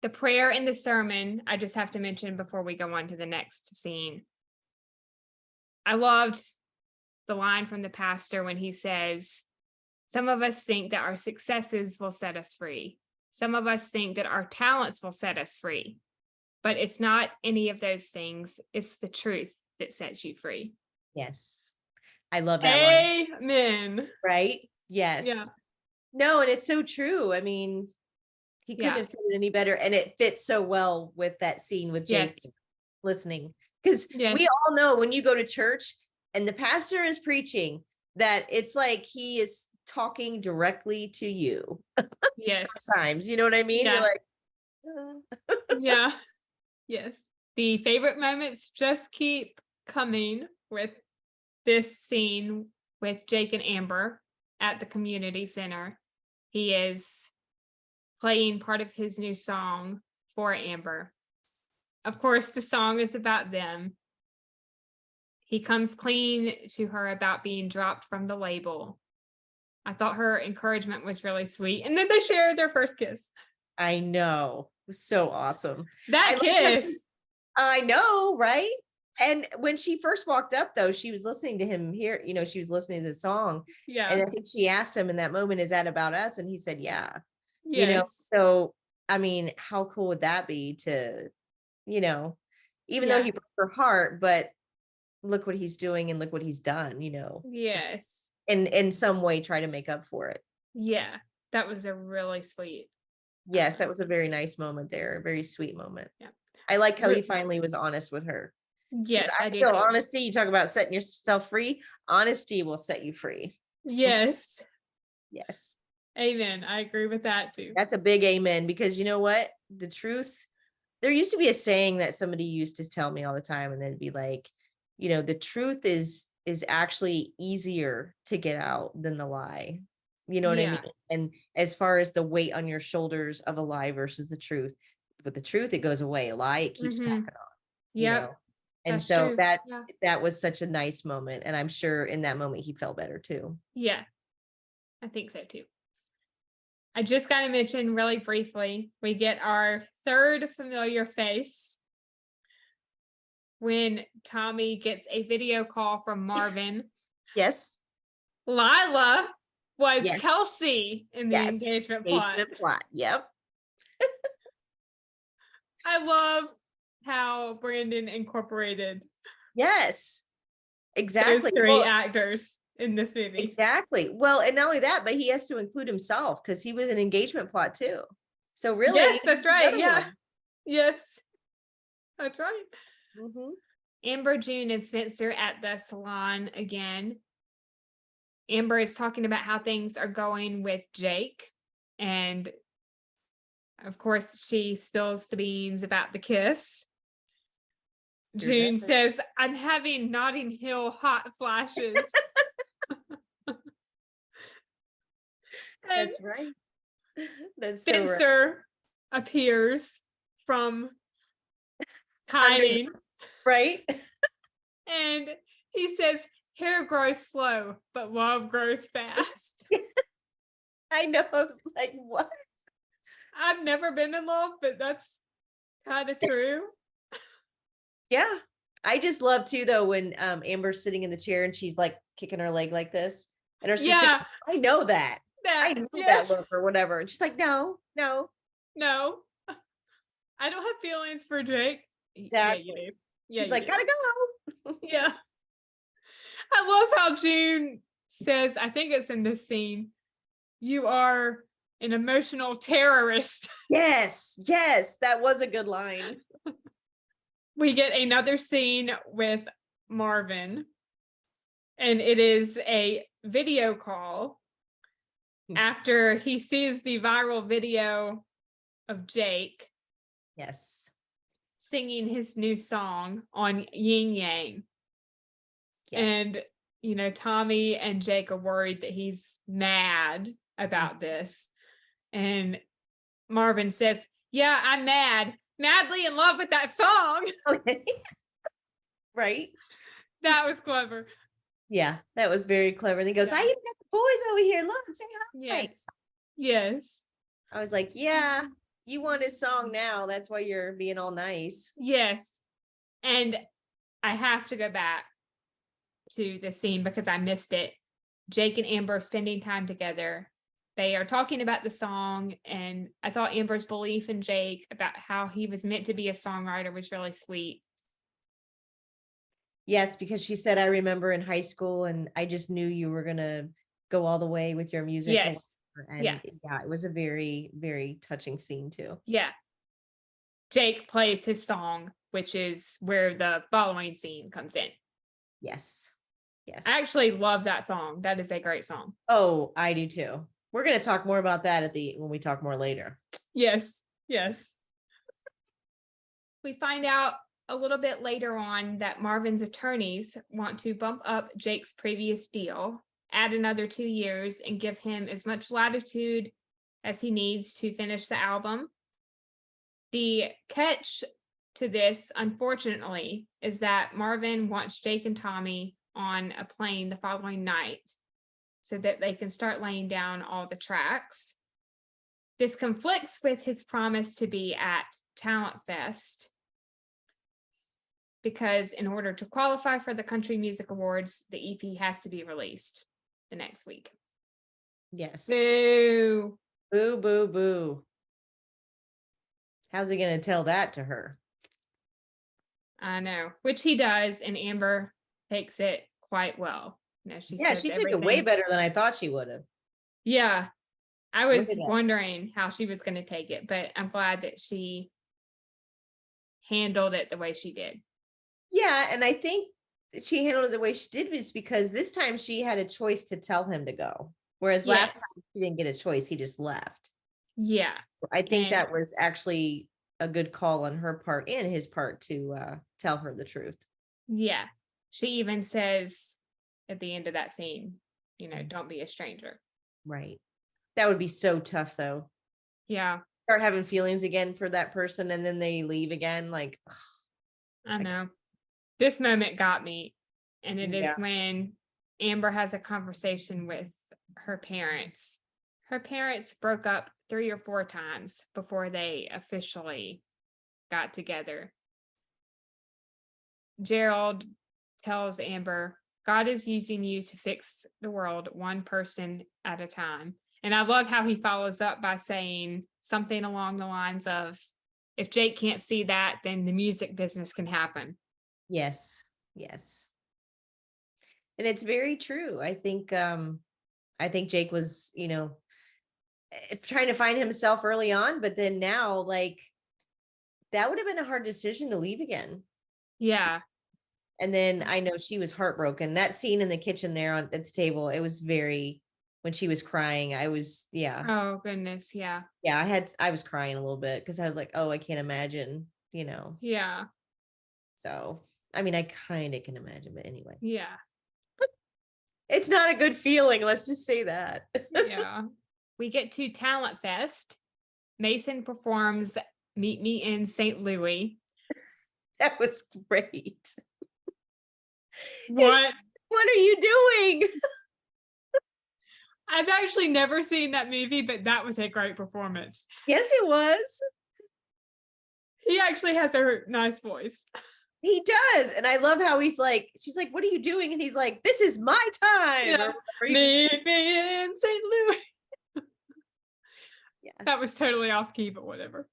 [SPEAKER 1] The prayer in the sermon, I just have to mention before we go on to the next scene. I loved the line from the pastor when he says, some of us think that our successes will set us free. Some of us think that our talents will set us free. But it's not any of those things. It's the truth that sets you free.
[SPEAKER 3] Yes. I love that line.
[SPEAKER 1] Amen.
[SPEAKER 3] Right? Yes.
[SPEAKER 1] Yeah.
[SPEAKER 3] No, and it's so true. I mean, he couldn't have said it any better. And it fits so well with that scene with Jake listening. Because we all know when you go to church and the pastor is preaching, that it's like he is talking directly to you.
[SPEAKER 1] Yes.
[SPEAKER 3] Sometimes, you know what I mean?
[SPEAKER 1] Yeah.
[SPEAKER 3] You're like,
[SPEAKER 1] yeah. Yes. The favorite moments just keep coming with this scene with Jake and Amber at the community center. He is playing part of his new song for Amber. Of course, the song is about them. He comes clean to her about being dropped from the label. I thought her encouragement was really sweet. And then they shared their first kiss.
[SPEAKER 3] I know. It was so awesome.
[SPEAKER 1] That kiss.
[SPEAKER 3] I know, right? And when she first walked up, though, she was listening to him here, she was listening to the song.
[SPEAKER 1] Yeah.
[SPEAKER 3] And I think she asked him in that moment, is that about us? And he said, yeah.
[SPEAKER 1] Yes.
[SPEAKER 3] So, I mean, how cool would that be to, even though he broke her heart, but look what he's doing and look what he's done,
[SPEAKER 1] Yes.
[SPEAKER 3] in some way try to make up for it.
[SPEAKER 1] Yeah. That was a really sweet.
[SPEAKER 3] Yes, that was a very nice moment there. A very sweet moment.
[SPEAKER 1] Yeah.
[SPEAKER 3] I like how he finally was honest with her.
[SPEAKER 1] Yes, I do.
[SPEAKER 3] Feel honesty, you talk about setting yourself free. Honesty will set you free.
[SPEAKER 1] Yes.
[SPEAKER 3] Yes.
[SPEAKER 1] Amen. I agree with that too.
[SPEAKER 3] That's a big amen, because you know what? The truth, there used to be a saying that somebody used to tell me all the time, and then it'd be like, the truth is actually easier to get out than the lie. You know what I mean? And as far as the weight on your shoulders of a lie versus the truth, but the truth, it goes away. A lie, it keeps packing on.
[SPEAKER 1] Yeah.
[SPEAKER 3] And
[SPEAKER 1] that's
[SPEAKER 3] so
[SPEAKER 1] true.
[SPEAKER 3] that was such a nice moment. And I'm sure in that moment he felt better too.
[SPEAKER 1] Yeah, I think so too. I just got to mention really briefly, we get our third familiar face when Tommy gets a video call from Marvin.
[SPEAKER 3] Yes.
[SPEAKER 1] Lila was Kelsey in the engagement plot.
[SPEAKER 3] Yep.
[SPEAKER 1] I love how Brandon incorporated
[SPEAKER 3] exactly
[SPEAKER 1] those three actors in this movie.
[SPEAKER 3] Exactly. Well, and not only that, but he has to include himself because he was an engagement plot too. So really,
[SPEAKER 1] yes, that's right. Yeah. Yes, that's right.
[SPEAKER 3] Mm-hmm.
[SPEAKER 1] Amber, June, and Spencer at the salon again. Amber is talking about how things are going with Jake, and of course she spills the beans about the kiss. June says, I'm having Notting Hill hot flashes.
[SPEAKER 3] That's right. That's
[SPEAKER 1] Spencer appears from hiding.
[SPEAKER 3] Right.
[SPEAKER 1] And he says, hair grows slow, but love grows fast.
[SPEAKER 3] I know. I was like, what?
[SPEAKER 1] I've never been in love, but that's kind of true.
[SPEAKER 3] Yeah. I just love too, though, when Amber's sitting in the chair and she's like kicking her leg like this. And her sister, I know that. I know that look or whatever. And she's like, no.
[SPEAKER 1] I don't have feelings for Jake.
[SPEAKER 3] Exactly.
[SPEAKER 1] Yeah, you do.
[SPEAKER 3] She's like, gotta go.
[SPEAKER 1] Yeah. I love how June says, I think it's in this scene, you are an emotional terrorist.
[SPEAKER 3] Yes. That was a good line.
[SPEAKER 1] We get another scene with Marvin, and it is a video call after he sees the viral video of Jake.
[SPEAKER 3] Yes.
[SPEAKER 1] Singing his new song on Yin Yang. Yes. And, Tommy and Jake are worried that he's mad about this. And Marvin says, yeah, I'm madly in love with that song.
[SPEAKER 3] Okay. Right.
[SPEAKER 1] That was clever.
[SPEAKER 3] Yeah, that was very clever. And he goes, I even got the boys over here. Look, say hi.
[SPEAKER 1] Yes.
[SPEAKER 3] I was like, yeah, you want his song now. That's why you're being all nice.
[SPEAKER 1] Yes. And I have to go back to the scene because I missed it. Jake and Amber spending time together. They are talking about the song, and I thought Amber's belief in Jake about how he was meant to be a songwriter was really sweet.
[SPEAKER 3] Yes, because she said, I remember in high school and I just knew you were going to go all the way with your music.
[SPEAKER 1] Yes.
[SPEAKER 3] And it was a very, very touching scene too.
[SPEAKER 1] Yeah. Jake plays his song, which is where the following scene comes in.
[SPEAKER 3] Yes.
[SPEAKER 1] I actually love that song. That is a great song.
[SPEAKER 3] Oh, I do too. We're going to talk more about that when we talk more later.
[SPEAKER 1] Yes. We find out a little bit later on that Marvin's attorneys want to bump up Jake's previous deal, add another 2 years, and give him as much latitude as he needs to finish the album. The catch to this, unfortunately, is that Marvin wants Jake and Tommy on a plane the following night so that they can start laying down all the tracks. This conflicts with his promise to be at Talent Fest. because in order to qualify for the Country Music Awards, the EP has to be released the next week.
[SPEAKER 3] Yes.
[SPEAKER 1] Boo.
[SPEAKER 3] Boo, boo, boo. How's he going to tell that to her?
[SPEAKER 1] I know, which he does, and Amber takes it quite well. She says
[SPEAKER 3] she took
[SPEAKER 1] everything.
[SPEAKER 3] it way better than I thought she would have.
[SPEAKER 1] Yeah, I was
[SPEAKER 3] Look at that.
[SPEAKER 1] wondering how she was going to take it, but I'm glad that she handled it the way she did.
[SPEAKER 3] Yeah, and I think that she handled it the way she did was because this time she had a choice to tell him to go, whereas last
[SPEAKER 1] Yes.
[SPEAKER 3] time she didn't get a choice; he just left.
[SPEAKER 1] Yeah,
[SPEAKER 3] I think
[SPEAKER 1] And-
[SPEAKER 3] that was actually a good call on her part and his part to tell her the truth.
[SPEAKER 1] yeah. She even says at the end of that scene, don't be a stranger.
[SPEAKER 3] Right. That would be so tough, though.
[SPEAKER 1] Yeah,
[SPEAKER 3] Start having feelings again for that person, and then they leave again. Like,
[SPEAKER 1] I know. This moment got me, and it is
[SPEAKER 3] Yeah.
[SPEAKER 1] when Amber has a conversation with her parents. Her parents broke up 3 or 4 times before they officially got together. Gerald tells Amber, God is using you to fix the world one person at a time. And I love how he follows up by saying something along the lines of, if Jake can't see that, then the music business can happen.
[SPEAKER 3] yes, yes. And it's very true. I think Jake was, trying to find himself early on, but then now, like, that would have been a hard decision to leave again.
[SPEAKER 1] Yeah.
[SPEAKER 3] And then I know she was heartbroken. That scene in the kitchen there at the table, it was when she was crying,
[SPEAKER 1] Oh, goodness. Yeah.
[SPEAKER 3] Yeah, I was crying a little bit because I was like, oh, I can't imagine,
[SPEAKER 1] Yeah.
[SPEAKER 3] So, I mean, I kind of can imagine, but anyway.
[SPEAKER 1] Yeah.
[SPEAKER 3] It's not a good feeling. Let's just say that.
[SPEAKER 1] Yeah. We get to Talent Fest. Mason performs Meet Me in St. Louis.
[SPEAKER 3] That was great.
[SPEAKER 1] What?
[SPEAKER 3] What are you doing?
[SPEAKER 1] I've actually never seen that movie, but that was a great performance.
[SPEAKER 3] Yes, it was.
[SPEAKER 1] He actually has a nice voice.
[SPEAKER 3] He does. And I love how she's like, what are you doing? And he's like, this is my time.
[SPEAKER 1] Yeah. Meet me in St. Louis.
[SPEAKER 3] Yeah.
[SPEAKER 1] That was totally off key, but whatever.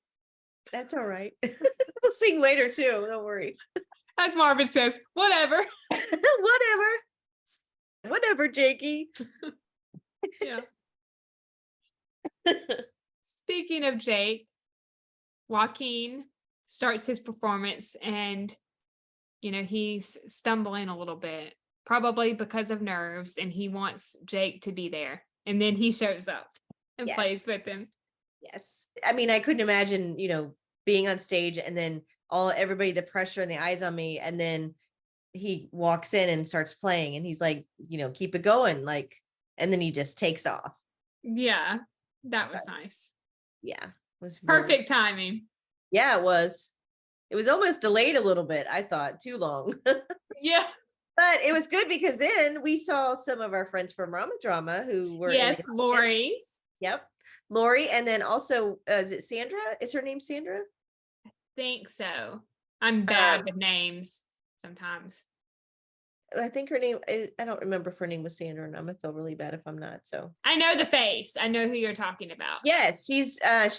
[SPEAKER 3] That's all right. We'll sing later too. Don't worry.
[SPEAKER 1] As Marvin says, whatever.
[SPEAKER 3] Whatever, Jakey.
[SPEAKER 1] Yeah. Speaking of Jake, Joaquin starts his performance and, he's stumbling a little bit, probably because of nerves, and he wants Jake to be there. And then he shows up and plays with him.
[SPEAKER 3] Yes. I mean, I couldn't imagine, being on stage and then everybody, the pressure and the eyes on me. And then he walks in and starts playing and he's like, keep it going. Like, and then he just takes off.
[SPEAKER 1] Yeah. That was nice.
[SPEAKER 3] Yeah. It was
[SPEAKER 1] perfect timing.
[SPEAKER 3] Yeah, it was. It was almost delayed a little bit. I thought too long.
[SPEAKER 1] Yeah.
[SPEAKER 3] But it was good because then we saw some of our friends from Rama Drama who were
[SPEAKER 1] Lori.
[SPEAKER 3] Yep. Lori. And then also, is it Sandra? Is her name Sandra?
[SPEAKER 1] I think so. I'm bad with names sometimes.
[SPEAKER 3] I think her name I don't remember if her name was Sandra, and I'm gonna feel really bad if I'm not. So
[SPEAKER 1] I know the face. I know who you're talking about.
[SPEAKER 3] Yes, she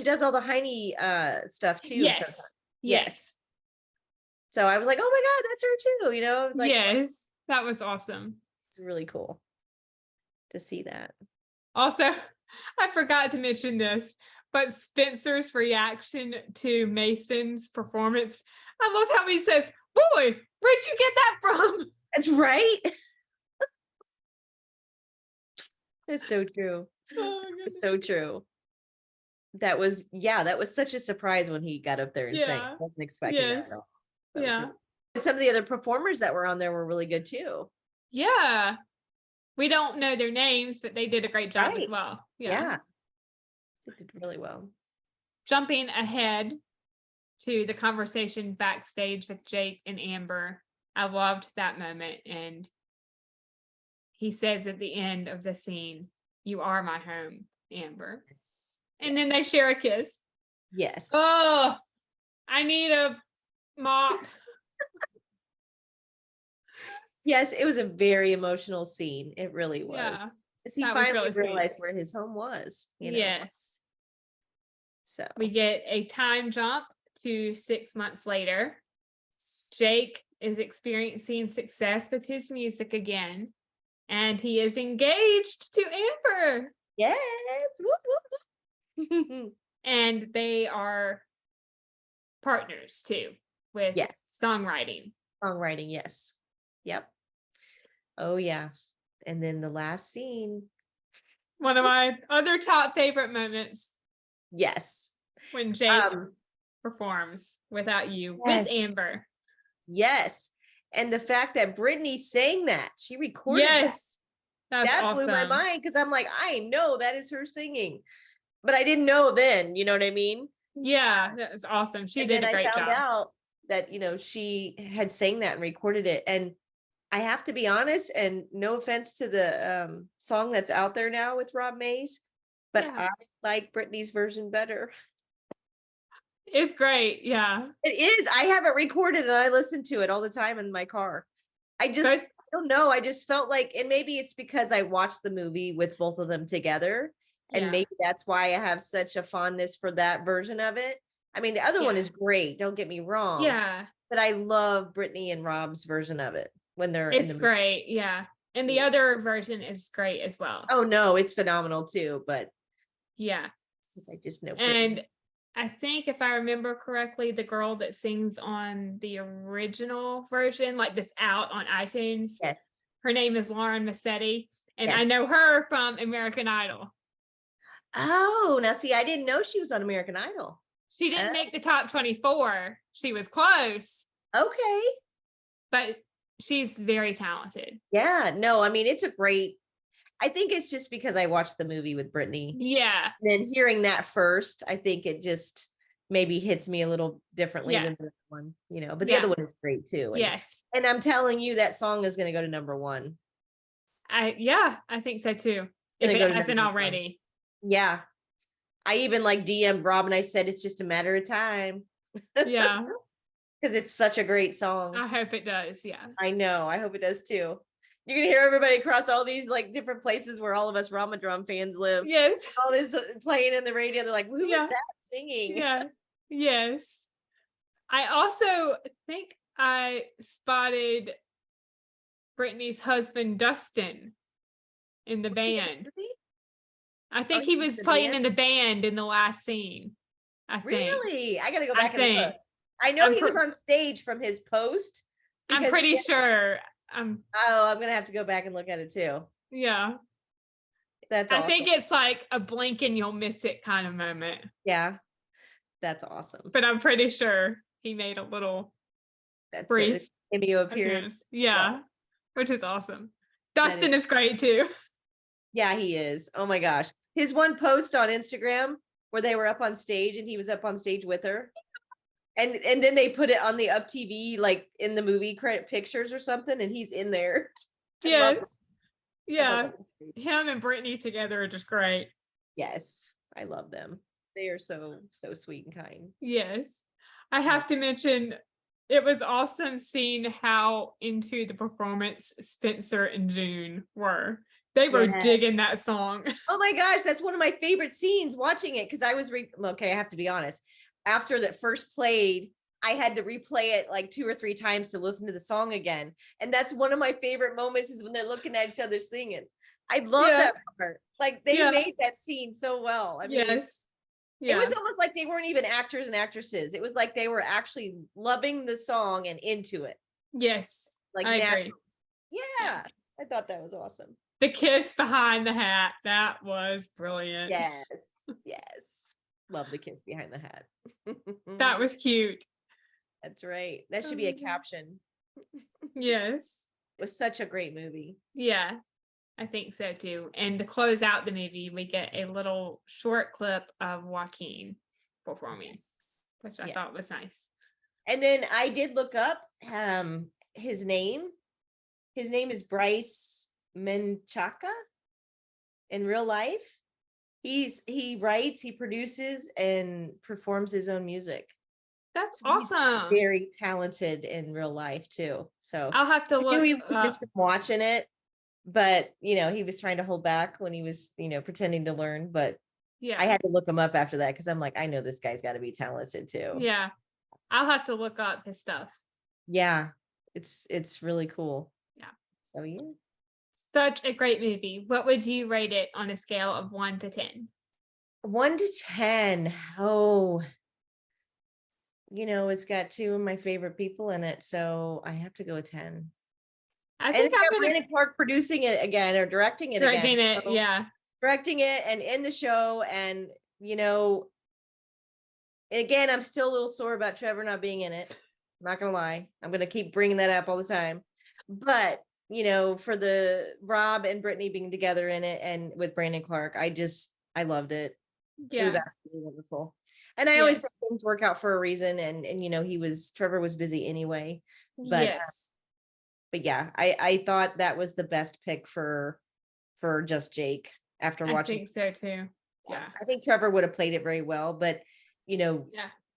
[SPEAKER 3] does all the Heine stuff too.
[SPEAKER 1] Yes.
[SPEAKER 3] So I was like, oh my God, that's her too. I was like,
[SPEAKER 1] yes, that was awesome.
[SPEAKER 3] It's really cool to see that.
[SPEAKER 1] Also, I forgot to mention this, but Spencer's reaction to Mason's performance, I love how he says, boy, where'd you get that from?
[SPEAKER 3] That's right. It's so true.
[SPEAKER 1] Oh,
[SPEAKER 3] it's so true. That was such a surprise when he got up there and sang. I wasn't expecting that at all. Really and some of the other performers that were on there were really good too.
[SPEAKER 1] Yeah. We don't know their names, but they did a great job as well.
[SPEAKER 3] Yeah. They did really well.
[SPEAKER 1] Jumping ahead to the conversation backstage with Jake and Amber. I loved that moment. And he says at the end of the scene, you are my home, Amber.
[SPEAKER 3] Yes.
[SPEAKER 1] And then they share a kiss.
[SPEAKER 3] Yes.
[SPEAKER 1] Oh, I need a mop.
[SPEAKER 3] Yes, it was a very emotional scene. It really was.
[SPEAKER 1] Yeah,
[SPEAKER 3] As he
[SPEAKER 1] that was
[SPEAKER 3] finally
[SPEAKER 1] really sweet.
[SPEAKER 3] realized where his home was,
[SPEAKER 1] Yes.
[SPEAKER 3] So
[SPEAKER 1] We get a time jump to 6 months later. Jake is experiencing success with his music again, and he is engaged to Amber.
[SPEAKER 3] yes. Whoop, whoop.
[SPEAKER 1] And they are partners too with
[SPEAKER 3] Yes.
[SPEAKER 1] songwriting.
[SPEAKER 3] Songwriting, yes. Yep. Oh yeah. And then the last scene.
[SPEAKER 1] One of my other top favorite moments.
[SPEAKER 3] Yes.
[SPEAKER 1] When Jake performs Without You with Amber.
[SPEAKER 3] Yes. And the fact that Brittany sang that, she recorded that blew my mind, because I'm like, I know that is her singing, but I didn't know then, you know what I mean?
[SPEAKER 1] Yeah, that was awesome. She did a great job. I found
[SPEAKER 3] out that, she had sang that and recorded it. And I have to be honest, and no offense to the song that's out there now with Rob Mays, but I like Brittany's version better.
[SPEAKER 1] It's great. Yeah.
[SPEAKER 3] It is. I have it recorded and I listen to it all the time in my car. I don't know. I just felt like, and maybe it's because I watched the movie with both of them together. And maybe that's why I have such a fondness for that version of it. I mean, the other one is great. Don't get me wrong.
[SPEAKER 1] Yeah.
[SPEAKER 3] But I love Brittany and Rob's version of it when they're
[SPEAKER 1] in the movie. Great. Yeah. And the other version is great as well.
[SPEAKER 3] Oh no, it's phenomenal too. But
[SPEAKER 1] yeah.
[SPEAKER 3] Because I just know
[SPEAKER 1] Brittany. And I think if I remember correctly, the girl that sings on the original version, like this out on iTunes, her name is Lauren Massetti. And I know her from American Idol.
[SPEAKER 3] Oh, now see, I didn't know she was on American Idol.
[SPEAKER 1] She didn't make the top 24. She was close.
[SPEAKER 3] Okay.
[SPEAKER 1] But she's very talented.
[SPEAKER 3] Yeah, no, I mean, it's a great, I think it's just because I watched the movie with Brittany.
[SPEAKER 1] Yeah.
[SPEAKER 3] Then hearing that first, I think it just maybe hits me a little differently than the one, but the other one is great too. And,
[SPEAKER 1] yes.
[SPEAKER 3] And I'm telling you, that song is going to go to number one.
[SPEAKER 1] I think so too. If it hasn't already.
[SPEAKER 3] Yeah. I even DM'd Rob and I said, it's just a matter of time.
[SPEAKER 1] Yeah.
[SPEAKER 3] Because it's such a great song.
[SPEAKER 1] I hope it does. Yeah.
[SPEAKER 3] I know. I hope it does too. You're going to hear everybody across all these different places where all of us Ramadrum fans live.
[SPEAKER 1] Yes.
[SPEAKER 3] All this playing in the radio. They're like, who is that singing?
[SPEAKER 1] Yeah. Yes. I also think I spotted Brittany's husband, Dustin, in the band. I think he was playing in the band in the last scene. I think.
[SPEAKER 3] Really? I got to go back and look. I know he was on stage from his post.
[SPEAKER 1] I'm pretty sure.
[SPEAKER 3] I'm going to have to go back and look at it too.
[SPEAKER 1] Yeah.
[SPEAKER 3] That's awesome.
[SPEAKER 1] I think it's like a blink and you'll miss it kind of moment.
[SPEAKER 3] Yeah. That's awesome.
[SPEAKER 1] But I'm pretty sure he made a little brief
[SPEAKER 3] cameo appearance.
[SPEAKER 1] Yeah. Which is awesome. Dustin is great too.
[SPEAKER 3] Yeah, he is. Oh my gosh. His one post on Instagram where they were up on stage and he was up on stage with her. And then they put it on the UPtv, in the movie credit pictures or something, and he's in there.
[SPEAKER 1] Yes. Yeah. Him and Brittany together are just great.
[SPEAKER 3] Yes. I love them. They are so sweet and kind.
[SPEAKER 1] Yes. I have to mention, it was awesome seeing how into the performance Spencer and June were. They were digging that song.
[SPEAKER 3] Oh my gosh, that's one of my favorite scenes watching it, because I was okay, I have to be honest. After that first played, I had to replay it 2 or 3 times to listen to the song again. And that's one of my favorite moments, is when they're looking at each other singing. I love that part. They made that scene so well. I mean, it was almost like they weren't even actors and actresses. It was like they were actually loving the song and into it.
[SPEAKER 1] Yes. I agree.
[SPEAKER 3] Yeah. I thought that was awesome.
[SPEAKER 1] The kiss behind the hat. That was brilliant.
[SPEAKER 3] Yes. Yes. Love the kiss behind the hat.
[SPEAKER 1] That was cute.
[SPEAKER 3] That's right. That should be a caption.
[SPEAKER 1] Yes.
[SPEAKER 3] It was such a great movie.
[SPEAKER 1] Yeah, I think so too. And to close out the movie, we get a little short clip of Joaquin performing, which I thought was nice.
[SPEAKER 3] And then I did look up his name. His name is Bryce Menchaca in real life. He writes, he produces, and performs his own music.
[SPEAKER 1] That's
[SPEAKER 3] So he's
[SPEAKER 1] awesome.
[SPEAKER 3] very talented in real life too. So
[SPEAKER 1] I'll have to
[SPEAKER 3] I knew
[SPEAKER 1] look
[SPEAKER 3] he was
[SPEAKER 1] up.
[SPEAKER 3] just from watching it, but he was trying to hold back when he was, pretending to learn. But I
[SPEAKER 1] Yeah.
[SPEAKER 3] had to look him up after that because I'm like, I know this guy's got to be talented too.
[SPEAKER 1] Yeah. I'll have to look up his stuff.
[SPEAKER 3] Yeah, it's really cool.
[SPEAKER 1] Yeah.
[SPEAKER 3] So yeah.
[SPEAKER 1] Such a great movie. What would you rate it on a scale of 1 to 10?
[SPEAKER 3] 1 to 10. Oh, it's got two of my favorite people in it, so I have to go with 10.
[SPEAKER 1] I
[SPEAKER 3] And
[SPEAKER 1] think
[SPEAKER 3] it's got
[SPEAKER 1] I'm gonna
[SPEAKER 3] Brandon Clark producing it again or directing it again.
[SPEAKER 1] directing it.
[SPEAKER 3] So
[SPEAKER 1] Yeah.
[SPEAKER 3] directing it and in the show. And, again, I'm still a little sore about Trevor not being in it. I'm not going to lie. I'm going to keep bringing that up all the time. But, for the Rob and Brittany being together in it and with Brandon Clark, I loved it. It was
[SPEAKER 1] Yeah.
[SPEAKER 3] absolutely wonderful. And I always say things work out for a reason. And Trevor was busy anyway. But yeah, I thought that was the best pick for just Jake after
[SPEAKER 1] I
[SPEAKER 3] watching.
[SPEAKER 1] think so too. Yeah.
[SPEAKER 3] I think Trevor would have played it very well, but
[SPEAKER 1] Yeah.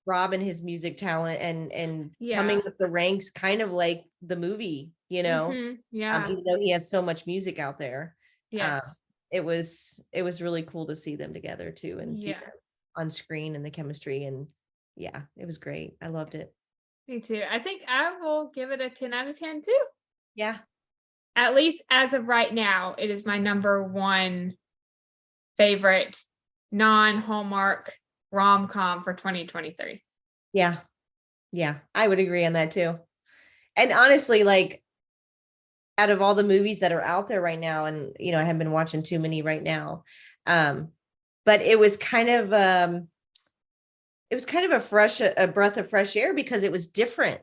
[SPEAKER 3] Rob and his music talent and
[SPEAKER 1] Yeah.
[SPEAKER 3] coming with the ranks, kind of like the movie,
[SPEAKER 1] Mhm. Yeah.
[SPEAKER 3] even though he has so much music out there.
[SPEAKER 1] Yes.
[SPEAKER 3] It was really cool to see them together too and see them on screen and the chemistry. And yeah, it was great. I loved it.
[SPEAKER 1] Me too. I think I will give it a 10 out of 10 too.
[SPEAKER 3] Yeah.
[SPEAKER 1] At least as of right now, it is my number one favorite non-Hallmark rom-com for 2023.
[SPEAKER 3] Yeah. Yeah. I would agree on that too. And honestly, like, out of all the movies that are out there right now, and I haven't been watching too many right now, but it was kind of a breath of fresh air because it was different.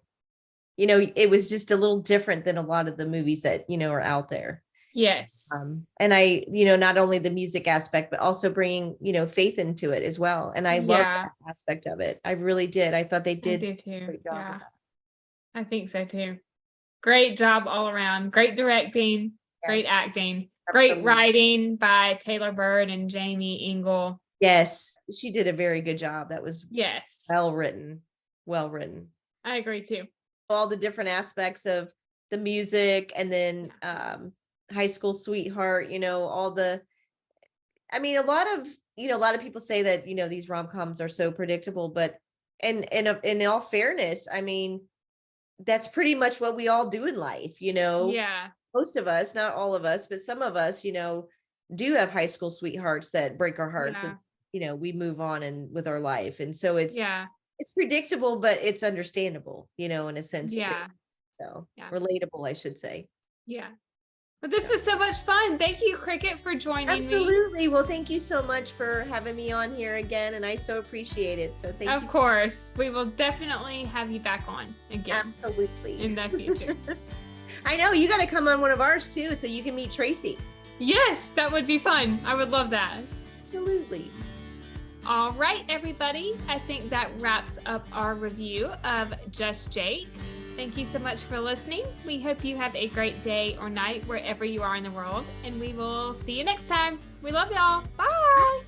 [SPEAKER 3] It was just a little different than a lot of the movies that are out there.
[SPEAKER 1] Yes.
[SPEAKER 3] And I, not only the music aspect, but also bringing faith into it as well. And I love that aspect of it. I really did. I thought they did
[SPEAKER 1] a great job.
[SPEAKER 3] with that.
[SPEAKER 1] I think so too. Great job all around. Great directing, great acting, great writing by Taylor Bird and Jamie Ingle.
[SPEAKER 3] Yes, she did a very good job. That was well written.
[SPEAKER 1] I agree too.
[SPEAKER 3] All the different aspects of the music, and then High School Sweetheart, all the, I mean, a lot of people say that, these rom-coms are so predictable, but in all fairness, I mean, that's pretty much what we all do in life, most of us, not all of us, but some of us, do have high school sweethearts that break our hearts, and we move on and with our life. And so it's predictable, but it's understandable, in a sense too. So relatable, I should say.
[SPEAKER 1] Yeah. But this was so much fun. Thank you, Cricket, for joining me.
[SPEAKER 3] Absolutely. Well, thank you so much for having me on here again, and I so appreciate it. So thank you. Of
[SPEAKER 1] course. We will definitely have you back on again.
[SPEAKER 3] Absolutely.
[SPEAKER 1] In the future.
[SPEAKER 3] I know. You got to come on one of ours too, so you can meet Tracy.
[SPEAKER 1] Yes, that would be fun. I would love that.
[SPEAKER 3] Absolutely.
[SPEAKER 1] All right, everybody. I think that wraps up our review of Just Jake. Thank you so much for listening. We hope you have a great day or night wherever you are in the world, and we will see you next time. We love y'all. Bye.